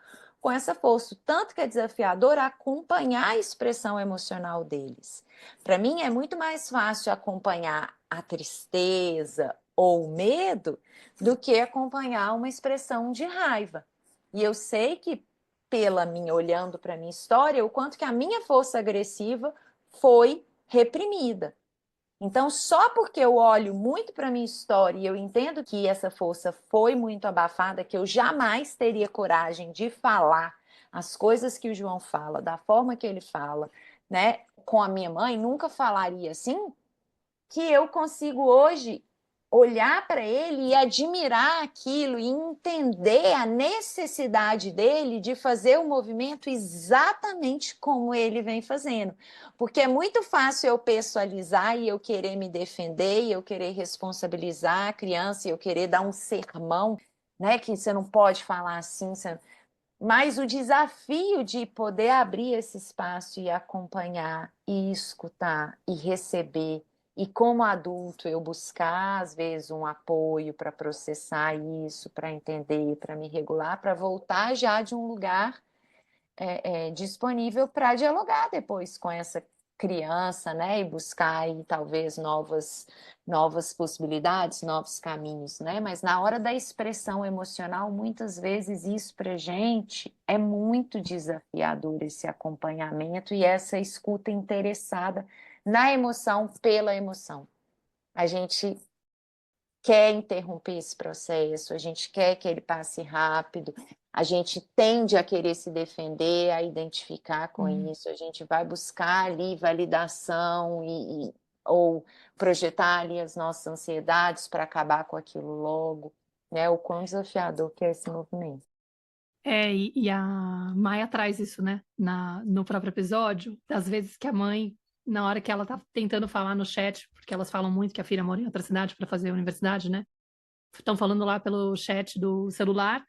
[SPEAKER 2] essa força. Tanto que é desafiador acompanhar a expressão emocional deles. Para mim, é muito mais fácil acompanhar a tristeza ou o medo do que acompanhar uma expressão de raiva. E eu sei que, pela minha, olhando para a minha história, o quanto que a minha força agressiva foi reprimida. Então, só porque eu olho muito para a minha história e eu entendo que essa força foi muito abafada, que eu jamais teria coragem de falar as coisas que o João fala, da forma que ele fala, né? Com a minha mãe, nunca falaria assim, que eu consigo hoje olhar para ele e admirar aquilo e entender a necessidade dele de fazer o movimento exatamente como ele vem fazendo. Porque é muito fácil eu pessoalizar e eu querer me defender e eu querer responsabilizar a criança e eu querer dar um sermão, né, que você não pode falar assim, mas o desafio de poder abrir esse espaço e acompanhar e escutar e receber, e como adulto eu buscar às vezes um apoio para processar isso, para entender, para me regular, para voltar já de um lugar disponível para dialogar depois com essa criança, né, e buscar aí talvez novas possibilidades, novos caminhos, né? Mas na hora da expressão emocional, muitas vezes isso para gente é muito desafiador, esse acompanhamento e essa escuta interessada na emoção pela emoção. A gente quer interromper esse processo, a gente quer que ele passe rápido, a gente tende a querer se defender, a identificar com isso, a gente vai buscar ali validação ou projetar ali as nossas ansiedades para acabar com aquilo logo, né? O quão desafiador que é esse movimento.
[SPEAKER 1] E a Maia traz isso, né, no próprio episódio, das vezes que a mãe, na hora que ela tá tentando falar no chat, porque elas falam muito que a filha mora em outra cidade para fazer a universidade, né? Estão falando lá pelo chat do celular,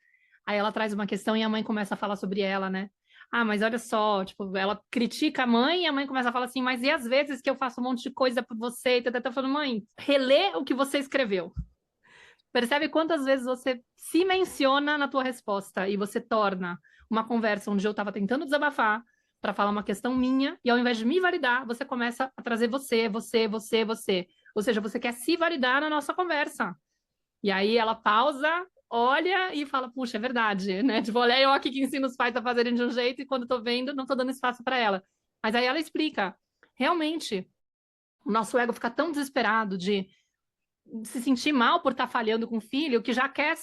[SPEAKER 1] aí ela traz uma questão e a mãe começa a falar sobre ela, né? Ah, mas olha só, tipo, ela critica a mãe e a mãe começa a falar assim, mas e às vezes que eu faço um monte de coisa por você? E tá falando, mãe, relê o que você escreveu. Percebe quantas vezes você se menciona na tua resposta e você torna uma conversa onde eu estava tentando desabafar para falar uma questão minha e ao invés de me validar, você começa a trazer você. Ou seja, você quer se validar na nossa conversa. E aí ela pausa, olha e fala, puxa, é verdade, né? Tipo, olha eu aqui que ensino os pais a fazerem de um jeito e quando tô vendo, não tô dando espaço para ela. Mas aí ela explica, realmente, o nosso ego fica tão desesperado de se sentir mal por estar falhando com o filho, que já quer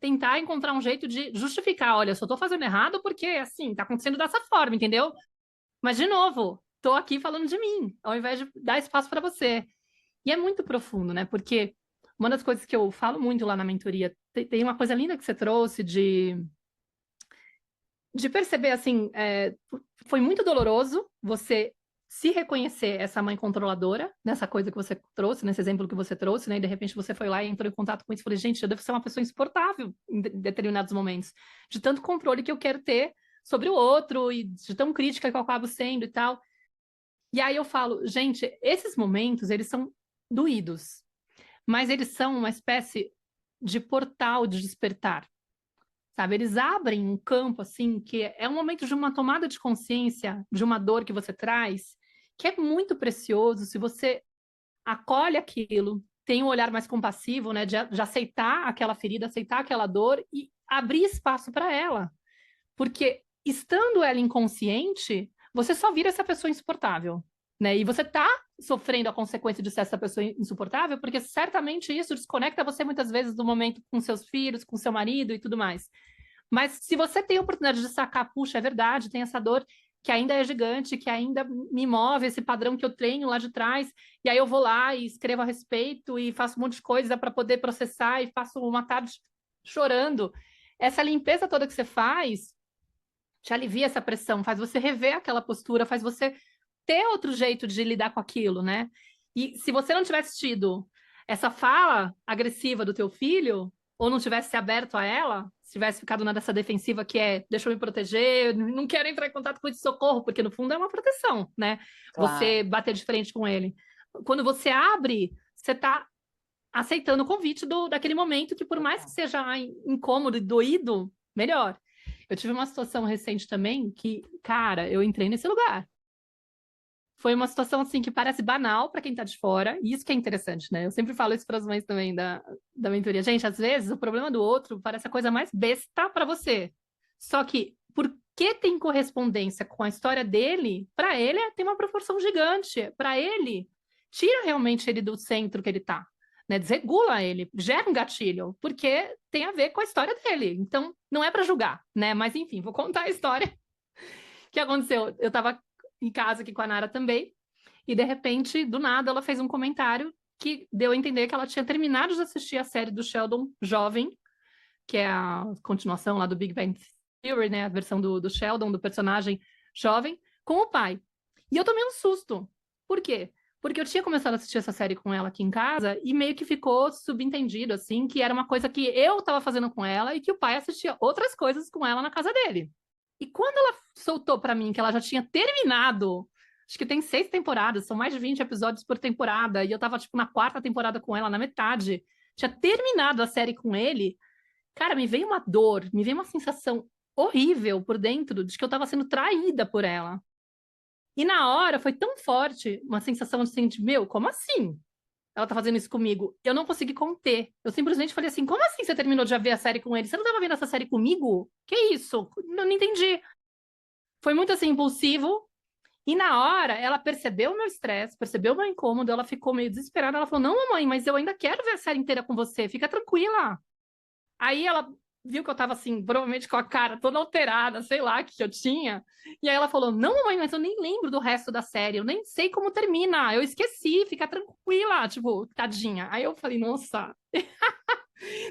[SPEAKER 1] tentar encontrar um jeito de justificar, olha, eu só tô fazendo errado porque, assim, tá acontecendo dessa forma, entendeu? Mas, de novo, tô aqui falando de mim, ao invés de dar espaço para você. E é muito profundo, né? Porque uma das coisas que eu falo muito lá na mentoria, tem uma coisa linda que você trouxe de perceber, assim, foi muito doloroso você se reconhecer essa mãe controladora, nessa coisa que você trouxe, nesse exemplo que você trouxe, né? E de repente você foi lá e entrou em contato com isso e falou, gente, eu devo ser uma pessoa insuportável em determinados momentos, de tanto controle que eu quero ter sobre o outro e de tão crítica que eu acabo sendo e tal. E aí eu falo, gente, esses momentos, eles são doídos, mas eles são uma espécie de portal de despertar. Sabe, eles abrem um campo assim que é um momento de uma tomada de consciência de uma dor que você traz, que é muito precioso se você acolhe aquilo, tem um olhar mais compassivo, né, de aceitar aquela ferida, aceitar aquela dor e abrir espaço para ela. Porque estando ela inconsciente, você só vira essa pessoa insuportável, né? E você tá sofrendo a consequência de ser essa pessoa insuportável, porque certamente isso desconecta você muitas vezes do momento com seus filhos, com seu marido e tudo mais. Mas se você tem a oportunidade de sacar, puxa, é verdade, tem essa dor que ainda é gigante, que ainda me move, esse padrão que eu tenho lá de trás, e aí eu vou lá e escrevo a respeito e faço um monte de coisa para poder processar e passo uma tarde chorando. Essa limpeza toda que você faz te alivia essa pressão, faz você rever aquela postura, faz você ter outro jeito de lidar com aquilo, né? E se você não tivesse tido essa fala agressiva do teu filho, ou não tivesse se aberto a ela, se tivesse ficado nessa defensiva que é, deixa eu me proteger, não quero entrar em contato com esse socorro, porque no fundo é uma proteção, né?
[SPEAKER 2] Claro.
[SPEAKER 1] Você bater de frente com ele. Quando você abre, você tá aceitando o convite daquele momento, que por mais que seja incômodo e doído, melhor. Eu tive uma situação recente também que, cara, eu entrei nesse lugar. Foi uma situação assim que parece banal para quem tá de fora, e isso que é interessante, né? Eu sempre falo isso para as mães também da mentoria. Gente, às vezes o problema do outro parece a coisa mais besta para você. Só que porque tem correspondência com a história dele, para ele tem uma proporção gigante. Para ele, tira realmente ele do centro que ele tá, né? Desregula ele, gera um gatilho, porque tem a ver com a história dele. Então, não é para julgar, né? Mas enfim, vou contar a história que aconteceu. Eu tava em casa aqui com a Nara também, e de repente, do nada, ela fez um comentário que deu a entender que ela tinha terminado de assistir a série do Sheldon jovem, que é a continuação lá do Big Bang Theory, né, a versão do Sheldon, do personagem jovem, com o pai. E eu tomei um susto. Por quê? Porque eu tinha começado a assistir essa série com ela aqui em casa e meio que ficou subentendido, assim, que era uma coisa que eu estava fazendo com ela e que o pai assistia outras coisas com ela na casa dele. E quando ela soltou para mim que ela já tinha terminado, acho que tem 6 temporadas, são mais de 20 episódios por temporada, e eu tava, tipo, na 4ª temporada com ela, na metade, tinha terminado a série com ele, cara, me veio uma dor, me veio uma sensação horrível por dentro de que eu tava sendo traída por ela. E na hora foi tão forte uma sensação assim de, meu, como assim? Ela tá fazendo isso comigo. Eu não consegui conter. Eu simplesmente falei assim, como assim você terminou de ver a série com ele? Você não tava vendo essa série comigo? Que isso? Não entendi. Foi muito assim, impulsivo. E na hora, ela percebeu o meu estresse, percebeu o meu incômodo, ela ficou meio desesperada. Ela falou, não, mamãe, mas eu ainda quero ver a série inteira com você. Fica tranquila. Aí ela viu que eu tava assim, provavelmente com a cara toda alterada, sei lá, o que eu tinha. E aí ela falou, não, mamãe, mas eu nem lembro do resto da série. Eu nem sei como termina. Eu esqueci, fica tranquila. Tipo, tadinha. Aí eu falei, nossa...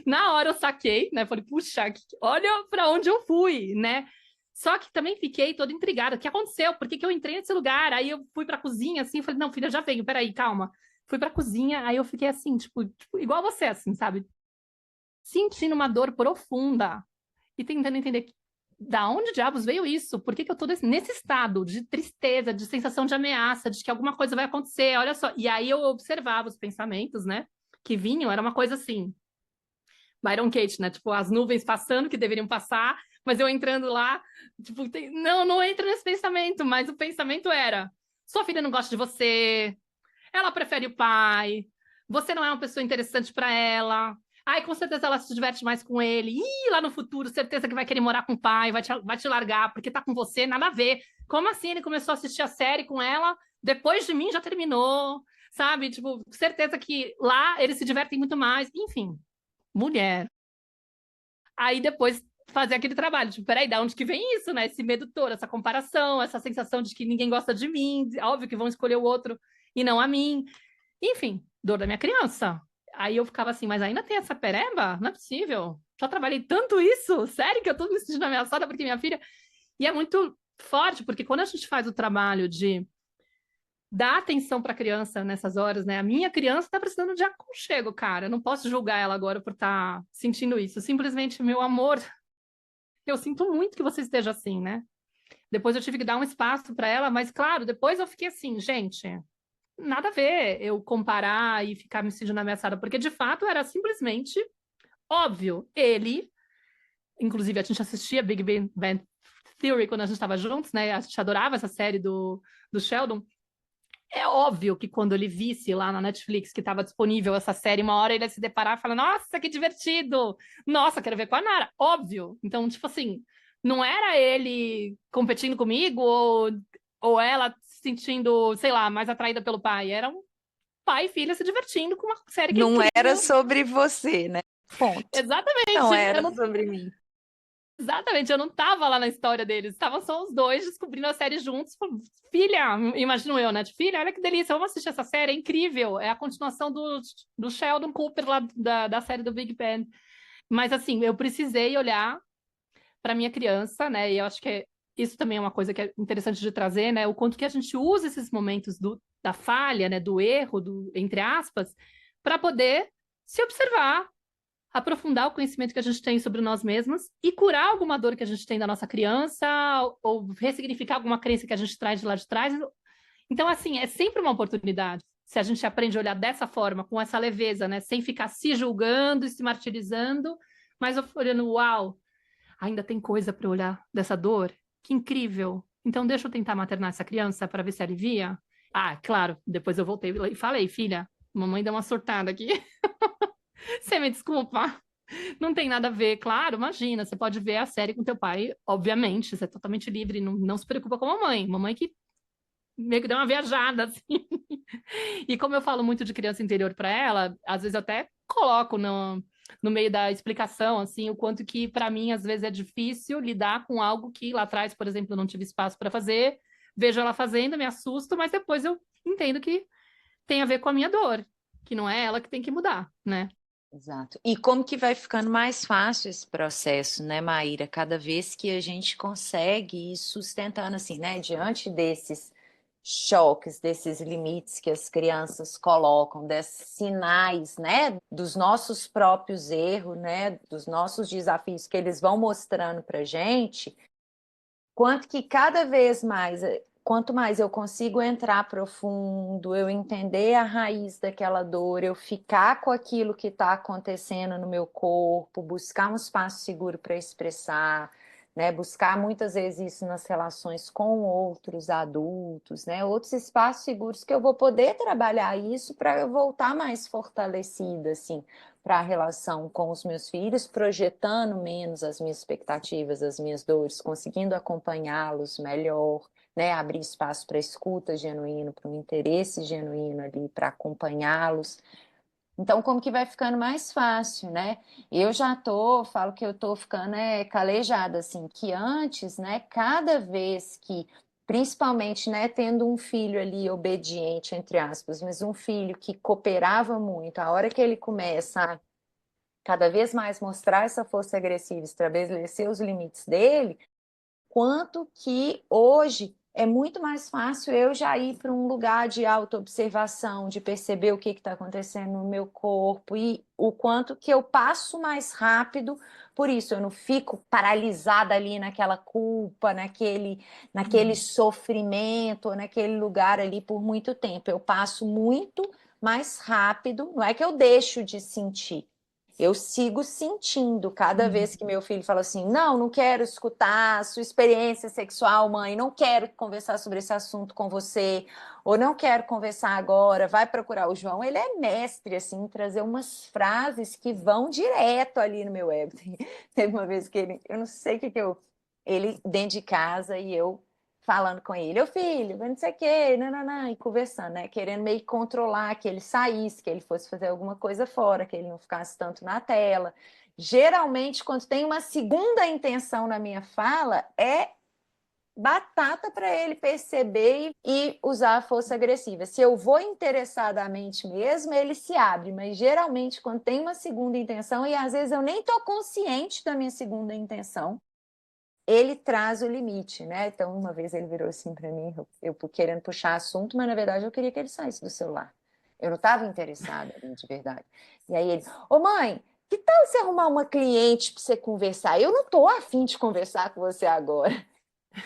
[SPEAKER 1] Na hora eu saquei, né? Falei, puxa, olha para onde eu fui, né? Só que também fiquei toda intrigada. O que aconteceu? Por que que eu entrei nesse lugar? Aí eu fui pra cozinha, assim, falei, não, filha, já venho, peraí, calma. Fui pra cozinha, aí eu fiquei assim, tipo, igual você, assim, sabe? Sentindo uma dor profunda e tentando entender da onde diabos veio isso? Por que que eu tô nesse estado de tristeza, de sensação de ameaça, de que alguma coisa vai acontecer? Olha só. E aí eu observava os pensamentos, né? Que vinham, era uma coisa assim, Byron Katie, né? Tipo, as nuvens passando que deveriam passar, mas eu entrando lá, tipo, não entra nesse pensamento, mas o pensamento era: sua filha não gosta de você, ela prefere o pai, você não é uma pessoa interessante para ela. Ai, com certeza ela se diverte mais com ele. Ih, lá no futuro, certeza que vai querer morar com o pai, vai te largar, porque tá com você, nada a ver. Como assim ele começou a assistir a série com ela, depois de mim já terminou, sabe? Tipo, certeza que lá eles se divertem muito mais. Enfim, mulher. Aí depois fazer aquele trabalho, tipo, peraí, da onde que vem isso, né? Esse medo todo, essa comparação, essa sensação de que ninguém gosta de mim, óbvio que vão escolher o outro e não a mim. Enfim, dor da minha criança. Aí eu ficava assim, mas ainda tem essa pereba? Não é possível. Já trabalhei tanto isso? Sério que eu tô me sentindo ameaçada porque minha filha... E é muito forte, porque quando a gente faz o trabalho de dar atenção para a criança nessas horas, né? A minha criança está precisando de aconchego, cara. Eu não posso julgar ela agora por estar sentindo isso. Simplesmente, meu amor, eu sinto muito que você esteja assim, né? Depois eu tive que dar um espaço para ela, mas claro, depois eu fiquei assim, gente, nada a ver eu comparar e ficar me sentindo ameaçada, porque de fato era simplesmente óbvio. Ele, inclusive a gente assistia Big Bang Theory quando a gente estava juntos, né? A gente adorava essa série do Sheldon. É óbvio que quando ele visse lá na Netflix que estava disponível essa série, uma hora ele ia se deparar e falar, nossa, que divertido! Nossa, quero ver com a Nara. Óbvio. Então, tipo assim, não era ele competindo comigo ou ela sentindo, sei lá, mais atraída pelo pai. Era um pai e filha se divertindo com uma série que é
[SPEAKER 2] Não era
[SPEAKER 1] incrível.
[SPEAKER 2] sobre você, né? Ponto. Não
[SPEAKER 1] Exatamente.
[SPEAKER 2] era sobre mim.
[SPEAKER 1] Exatamente, eu não tava lá na história deles. Estavam só os dois descobrindo a série juntos. Filha, imagino eu, né? Filha, olha que delícia, vamos assistir essa série, é incrível. É a continuação do Sheldon Cooper lá da série do Big Bang. Mas assim, eu precisei olhar para minha criança, né? E eu acho que isso também é uma coisa que é interessante de trazer, né? O quanto que a gente usa esses momentos da falha, né? Do erro, entre aspas, para poder se observar, aprofundar o conhecimento que a gente tem sobre nós mesmos e curar alguma dor que a gente tem da nossa criança ou ressignificar alguma crença que a gente traz de lá de trás. Então, assim, é sempre uma oportunidade. Se a gente aprende a olhar dessa forma, com essa leveza, né? Sem ficar se julgando e se martirizando, mas olhando, uau, ainda tem coisa para olhar dessa dor? Que incrível! Então, deixa eu tentar maternar essa criança para ver se alivia. Ah, claro, depois eu voltei e falei, filha, mamãe deu uma surtada aqui. Você me desculpa. Não tem nada a ver, claro, imagina, você pode ver a série com teu pai, obviamente, você é totalmente livre, não se preocupa com a mamãe. Mamãe que meio que deu uma viajada, assim. E como eu falo muito de criança interior para ela, às vezes eu até coloco no meio da explicação, assim, o quanto que para mim às vezes é difícil lidar com algo que lá atrás, por exemplo, eu não tive espaço para fazer, vejo ela fazendo, me assusto, mas depois eu entendo que tem a ver com a minha dor, que não é ela que tem que mudar, né?
[SPEAKER 2] Exato. E como que vai ficando mais fácil esse processo, né, Maíra? Cada vez que a gente consegue ir sustentando assim, né, diante desses choques, desses limites que as crianças colocam, desses sinais, né, dos nossos próprios erros, né, dos nossos desafios que eles vão mostrando para gente, quanto que cada vez mais, quanto mais eu consigo entrar profundo, eu entender a raiz daquela dor, eu ficar com aquilo que está acontecendo no meu corpo, buscar um espaço seguro para expressar, né? Buscar muitas vezes isso nas relações com outros adultos, né? Outros espaços seguros que eu vou poder trabalhar isso para eu voltar mais fortalecida, assim, para a relação com os meus filhos, projetando menos as minhas expectativas, as minhas dores, conseguindo acompanhá-los melhor, né? Abrir espaço para escuta genuíno, para um interesse genuíno ali, para acompanhá-los. Então, como que vai ficando mais fácil, né? Eu já falo que eu tô ficando calejada, assim, que antes, né, cada vez que, principalmente, né, tendo um filho ali obediente, entre aspas, mas um filho que cooperava muito, a hora que ele começa a cada vez mais mostrar essa força agressiva, estabelecer os limites dele, quanto que hoje é muito mais fácil eu já ir para um lugar de autoobservação, de perceber o que está acontecendo no meu corpo e o quanto que eu passo mais rápido, por isso eu não fico paralisada ali naquela culpa, naquele sofrimento, naquele lugar ali por muito tempo. Eu passo muito mais rápido, não é que eu deixo de sentir, eu sigo sentindo cada vez que meu filho fala assim: não, não quero escutar a sua experiência sexual, mãe, não quero conversar sobre esse assunto com você, ou não quero conversar agora, vai procurar o João. Ele é mestre, assim, em trazer umas frases que vão direto ali no meu ego. Teve uma vez que eu não sei o que ele dentro de casa e eu falando com ele, ô filho, não sei o quê, nananã, e conversando, né? Querendo meio que controlar que ele saísse, que ele fosse fazer alguma coisa fora, que ele não ficasse tanto na tela. Geralmente, quando tem uma segunda intenção na minha fala, é batata para ele perceber e usar a força agressiva. Se eu vou interessadamente mesmo, ele se abre, mas geralmente quando tem uma segunda intenção, e às vezes eu nem estou consciente da minha segunda intenção, ele traz o limite, né? Então, uma vez ele virou assim para mim, eu querendo puxar assunto, mas na verdade eu queria que ele saísse do celular. Eu não estava interessada de verdade. E aí ele, ô mãe, que tal você arrumar uma cliente para você conversar? Eu não estou afim de conversar com você agora.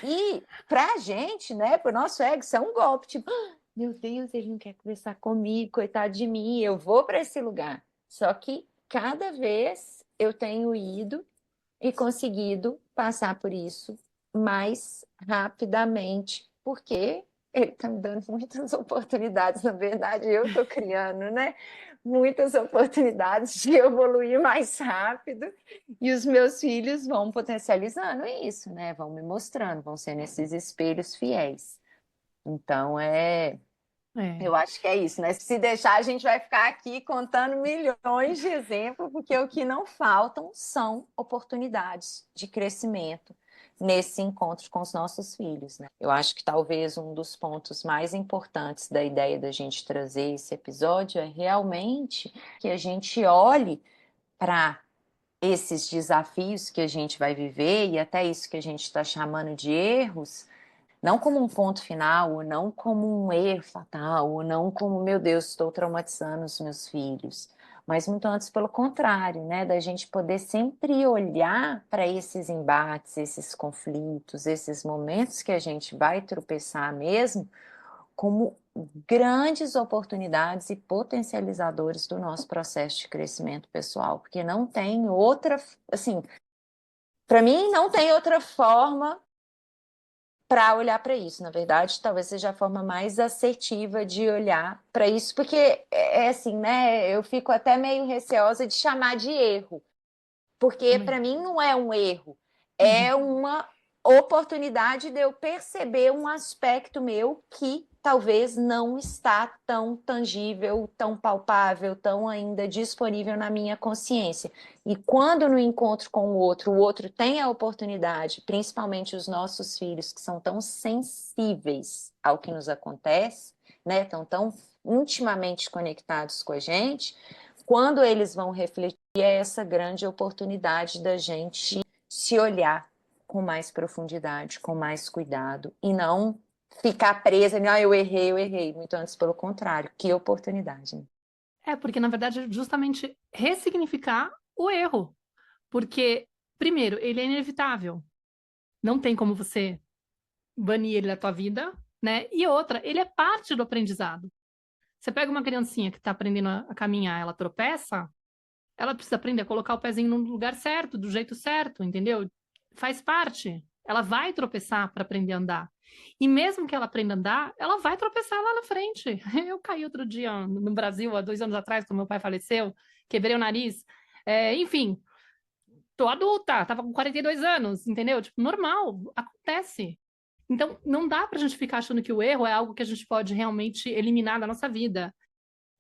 [SPEAKER 2] E para a gente, né, para o nosso ego, isso é um golpe, tipo, "Ah, meu Deus, ele não quer conversar comigo, coitado de mim, eu vou para esse lugar." Só que cada vez eu tenho ido e conseguido passar por isso mais rapidamente, porque ele está me dando muitas oportunidades, na verdade, eu estou criando, né? Muitas oportunidades de evoluir mais rápido, e os meus filhos vão potencializando isso, né? Vão me mostrando, vão sendo esses espelhos fiéis. Então,
[SPEAKER 1] É,
[SPEAKER 2] eu acho que é isso, né? Se deixar, a gente vai ficar aqui contando milhões de exemplos, porque o que não faltam são oportunidades de crescimento nesse encontro com os nossos filhos, né? Eu acho que talvez um dos pontos mais importantes da ideia da gente trazer esse episódio é realmente que a gente olhe para esses desafios que a gente vai viver e até isso que a gente está chamando de erros, não como um ponto final, ou não como um erro fatal, ou não como, meu Deus, estou traumatizando os meus filhos, mas muito antes pelo contrário, né? Da gente poder sempre olhar para esses embates, esses conflitos, esses momentos que a gente vai tropeçar mesmo, como grandes oportunidades e potencializadores do nosso processo de crescimento pessoal, porque não tem outra, assim, para mim não tem outra forma para olhar para isso. Na verdade, talvez seja a forma mais assertiva de olhar para isso, porque é assim, né? Eu fico até meio receosa de chamar de erro, porque
[SPEAKER 1] também.
[SPEAKER 2] para mim não é um erro,
[SPEAKER 1] Uhum.
[SPEAKER 2] é uma oportunidade de eu perceber um aspecto meu que talvez não está tão tangível, tão palpável, tão ainda disponível na minha consciência. E quando no encontro com o outro tem a oportunidade, principalmente os nossos filhos, que são tão sensíveis ao que nos acontece, né, estão tão intimamente conectados com a gente, quando eles vão refletir, é essa grande oportunidade da gente se olhar com mais profundidade, com mais cuidado, e não ficar presa, eu errei. Muito antes, pelo contrário, que oportunidade. Né?
[SPEAKER 1] Porque na verdade é justamente ressignificar o erro, porque primeiro, ele é inevitável. Não tem como você banir ele da tua vida, né? E outra, ele é parte do aprendizado. Você pega uma criancinha que está aprendendo a caminhar, ela tropeça, ela precisa aprender a colocar o pezinho no lugar certo, do jeito certo, entendeu? Faz parte. Ela vai tropeçar para aprender a andar. E mesmo que ela aprenda a andar, ela vai tropeçar lá na frente. Eu caí outro dia no Brasil, há 2 anos atrás, quando meu pai faleceu, quebrei o nariz. Enfim, tô adulta, tava com 42 anos, entendeu? Tipo, normal, acontece. Então, não dá pra gente ficar achando que o erro é algo que a gente pode realmente eliminar da nossa vida.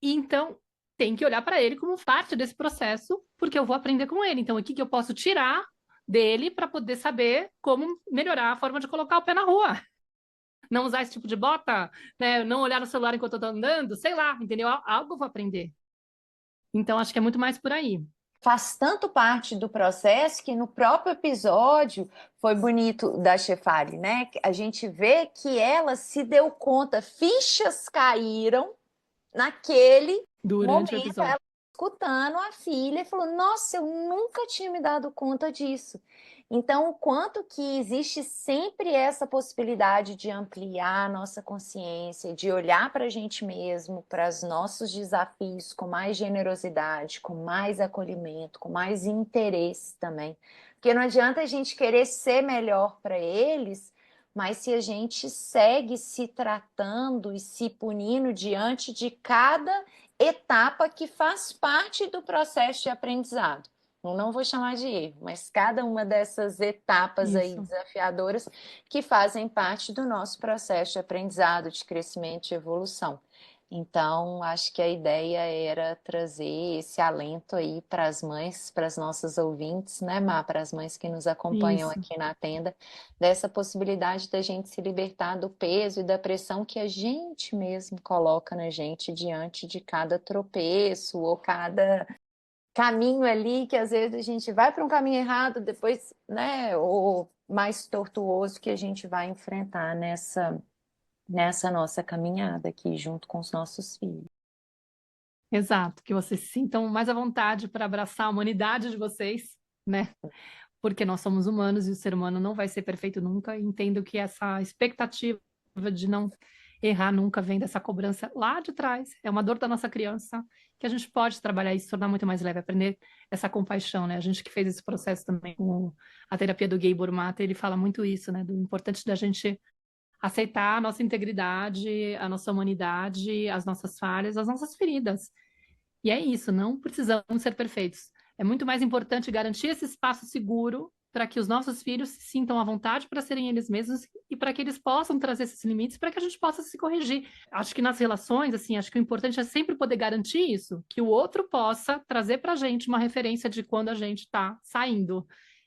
[SPEAKER 1] E então, tem que olhar para ele como parte desse processo, porque eu vou aprender com ele. Então, o que que eu posso tirar dele para poder saber como melhorar a forma de colocar o pé na rua? Não usar esse tipo de bota, né? Não olhar no celular enquanto eu tô andando, sei lá, entendeu? Algo eu vou aprender. Então, acho que é muito mais por aí.
[SPEAKER 2] Faz tanto parte do processo que no próprio episódio foi bonito da Chefali, né? A gente vê que ela se deu conta, fichas caíram naquele
[SPEAKER 1] Durante o
[SPEAKER 2] momento,
[SPEAKER 1] episódio.
[SPEAKER 2] ela escutando a filha e falou: Nossa, eu nunca tinha me dado conta disso. Então, o quanto que existe sempre essa possibilidade de ampliar a nossa consciência, de olhar para a gente mesmo, para os nossos desafios com mais generosidade, com mais acolhimento, com mais interesse também. Porque não adianta a gente querer ser melhor para eles, mas se a gente segue se tratando e se punindo diante de cada etapa que faz parte do processo de aprendizado. Eu não vou chamar de erro, mas cada uma dessas etapas aí
[SPEAKER 1] Isso.
[SPEAKER 2] desafiadoras que fazem parte do nosso processo de aprendizado, de crescimento, de evolução. Então, acho que a ideia era trazer esse alento aí para as mães, para as nossas ouvintes, né, Má? Para as mães que nos acompanham
[SPEAKER 1] Isso.
[SPEAKER 2] aqui na tenda, dessa possibilidade da gente se libertar do peso e da pressão que a gente mesmo coloca na gente diante de cada tropeço ou cada caminho ali, que às vezes a gente vai para um caminho errado, depois, né, ou mais tortuoso que a gente vai enfrentar nessa nossa caminhada aqui junto com os nossos filhos.
[SPEAKER 1] Exato. Que vocês se sintam mais à vontade para abraçar a humanidade de vocês, né? Porque nós somos humanos e o ser humano não vai ser perfeito nunca. E entendo que essa expectativa de não errar nunca vem dessa cobrança lá de trás. É uma dor da nossa criança que a gente pode trabalhar e se tornar muito mais leve, aprender essa compaixão, né? A gente que fez esse processo também com a terapia do Gabor Mate, ele fala muito isso, né? Do importante da gente aceitar a nossa integridade, a nossa humanidade, as nossas falhas, as nossas feridas. E é isso, não precisamos ser perfeitos. É muito mais importante garantir esse espaço seguro para que os nossos filhos se sintam à vontade para serem eles mesmos e para que eles possam trazer esses limites para que a gente possa se corrigir. Acho que nas relações, assim, acho que o importante é sempre poder garantir isso, que o outro possa trazer para a gente uma referência de quando a gente está saindo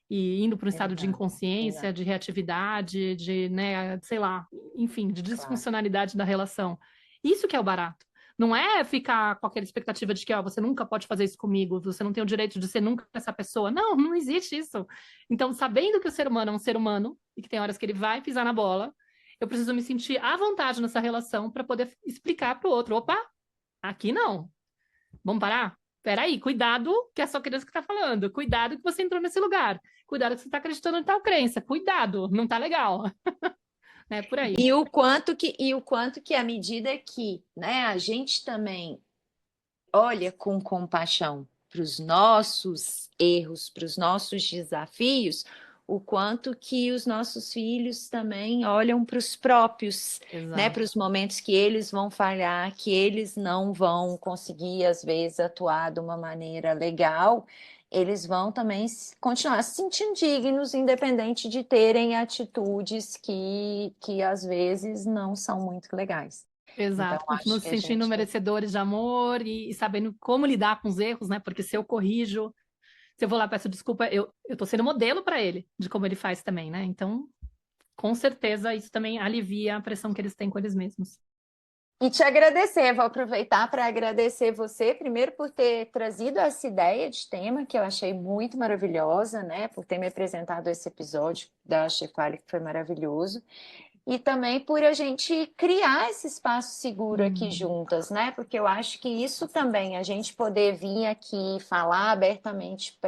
[SPEAKER 1] e indo para um estado de inconsciência, de reatividade, de, né, sei lá, enfim, de disfuncionalidade da relação. Isso que é o barato. Não é ficar com aquela expectativa de que você nunca pode fazer isso comigo, você não tem o direito de ser nunca essa pessoa. Não, não existe isso. Então, sabendo que o ser humano é um ser humano e que tem horas que ele vai pisar na bola, eu preciso me sentir à vontade nessa relação para poder explicar para o outro, opa, aqui não. Vamos parar? Peraí, cuidado que é só criança que está falando. Cuidado que você entrou nesse lugar. Cuidado que você está acreditando em tal crença. Cuidado, não tá legal. É por aí.
[SPEAKER 2] E o quanto que à medida que, né, a gente também olha com compaixão para os nossos erros, para os nossos desafios, o quanto que os nossos filhos também olham para os próprios, né, para os momentos que eles vão falhar, que eles não vão conseguir, às vezes, atuar de uma maneira legal. Eles vão também continuar se sentindo dignos, independente de terem atitudes que às vezes não são muito legais.
[SPEAKER 1] Exato,
[SPEAKER 2] então,
[SPEAKER 1] continuam se sentindo merecedores de amor e sabendo como lidar com os erros, né? Porque se eu corrijo, se eu vou lá e peço desculpa, eu tô sendo modelo para ele, de como ele faz também, né? Então, com certeza, isso também alivia a pressão que eles têm com eles mesmos.
[SPEAKER 2] E te agradecer, vou aproveitar para agradecer você, primeiro por ter trazido essa ideia de tema, que eu achei muito maravilhosa, né? Por ter me apresentado esse episódio da Chefali, que foi maravilhoso. E também por a gente criar esse espaço seguro aqui juntas, né? Porque eu acho que isso também, a gente poder vir aqui falar abertamente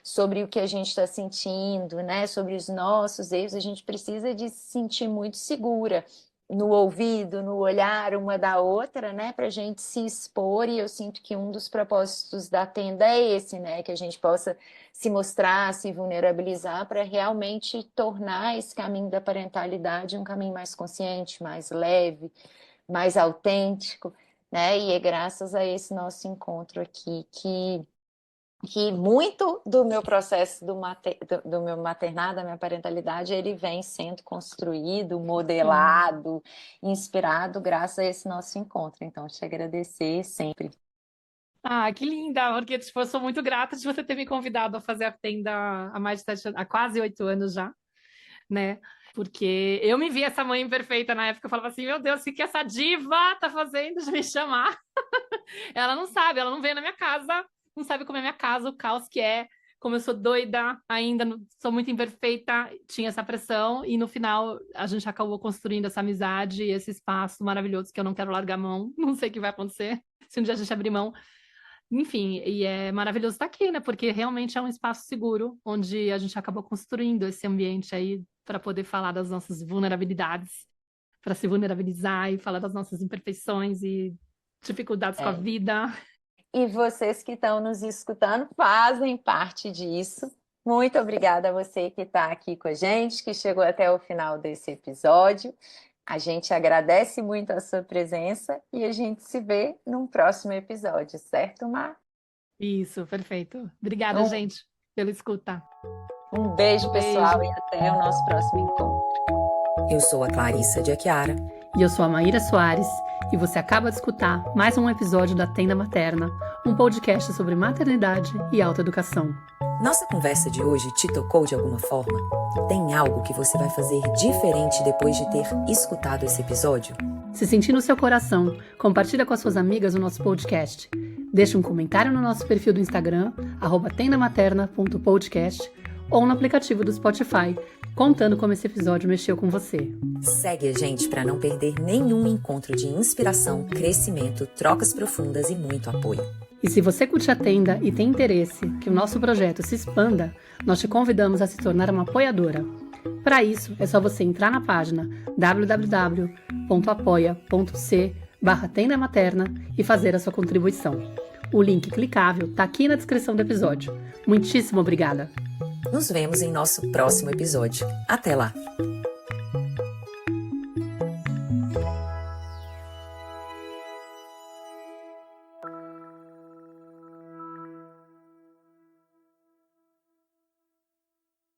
[SPEAKER 2] sobre o que a gente está sentindo, né? Sobre os nossos erros, a gente precisa de se sentir muito segura no ouvido, no olhar uma da outra, né, para a gente se expor, e eu sinto que um dos propósitos da tenda é esse, né, que a gente possa se mostrar, se vulnerabilizar, para realmente tornar esse caminho da parentalidade um caminho mais consciente, mais leve, mais autêntico, né, e é graças a esse nosso encontro aqui que muito do meu processo do meu maternado, da minha parentalidade, ele vem sendo construído, modelado, inspirado graças a esse nosso encontro. Então, te agradecer sempre.
[SPEAKER 1] Ah, que linda, porque tipo, eu sou muito grata de você ter me convidado a fazer a tenda há mais de 7 anos, há quase 8 anos já, né? Porque eu me vi essa mãe imperfeita na época, eu falava assim, meu Deus, o que essa diva tá fazendo de me chamar? Ela não sabe, ela não veio na minha casa, não sabe como é minha casa, o caos que é, como eu sou doida, ainda sou muito imperfeita, tinha essa pressão, e no final a gente acabou construindo essa amizade, esse espaço maravilhoso que eu não quero largar a mão, não sei o que vai acontecer se um dia a gente abrir mão. Enfim, e é maravilhoso estar aqui, né? Porque realmente é um espaço seguro, onde a gente acabou construindo esse ambiente aí para poder falar das nossas vulnerabilidades, para se vulnerabilizar e falar das nossas imperfeições e dificuldades com a vida.
[SPEAKER 2] E vocês que estão nos escutando fazem parte disso. Muito obrigada a você que está aqui com a gente, que chegou até o final desse episódio. A gente agradece muito a sua presença e a gente se vê num próximo episódio, certo, Mar?
[SPEAKER 1] Isso, perfeito. Obrigada, gente, pela escuta.
[SPEAKER 2] Um beijo, pessoal, e até o nosso próximo encontro.
[SPEAKER 3] Eu sou a Clarissa de Aquiara.
[SPEAKER 1] E eu sou a Maíra Soares, e você acaba de escutar mais um episódio da Tenda Materna, um podcast sobre maternidade e autoeducação.
[SPEAKER 3] Nossa conversa de hoje te tocou de alguma forma? Tem algo que você vai fazer diferente depois de ter escutado esse episódio?
[SPEAKER 1] Se sentir no seu coração, compartilha com as suas amigas o nosso podcast. Deixe um comentário no nosso perfil do Instagram, @tendamaterna.podcast, ou no aplicativo do Spotify, contando como esse episódio mexeu com você.
[SPEAKER 3] Segue a gente para não perder nenhum encontro de inspiração, crescimento, trocas profundas e muito apoio.
[SPEAKER 1] E se você curte a Tenda e tem interesse que o nosso projeto se expanda, nós te convidamos a se tornar uma apoiadora. Para isso, é só você entrar na página www.apoia.c/tendamaterna e fazer a sua contribuição. O link clicável está aqui na descrição do episódio. Muitíssimo obrigada!
[SPEAKER 3] Nos vemos em nosso próximo episódio. Até lá!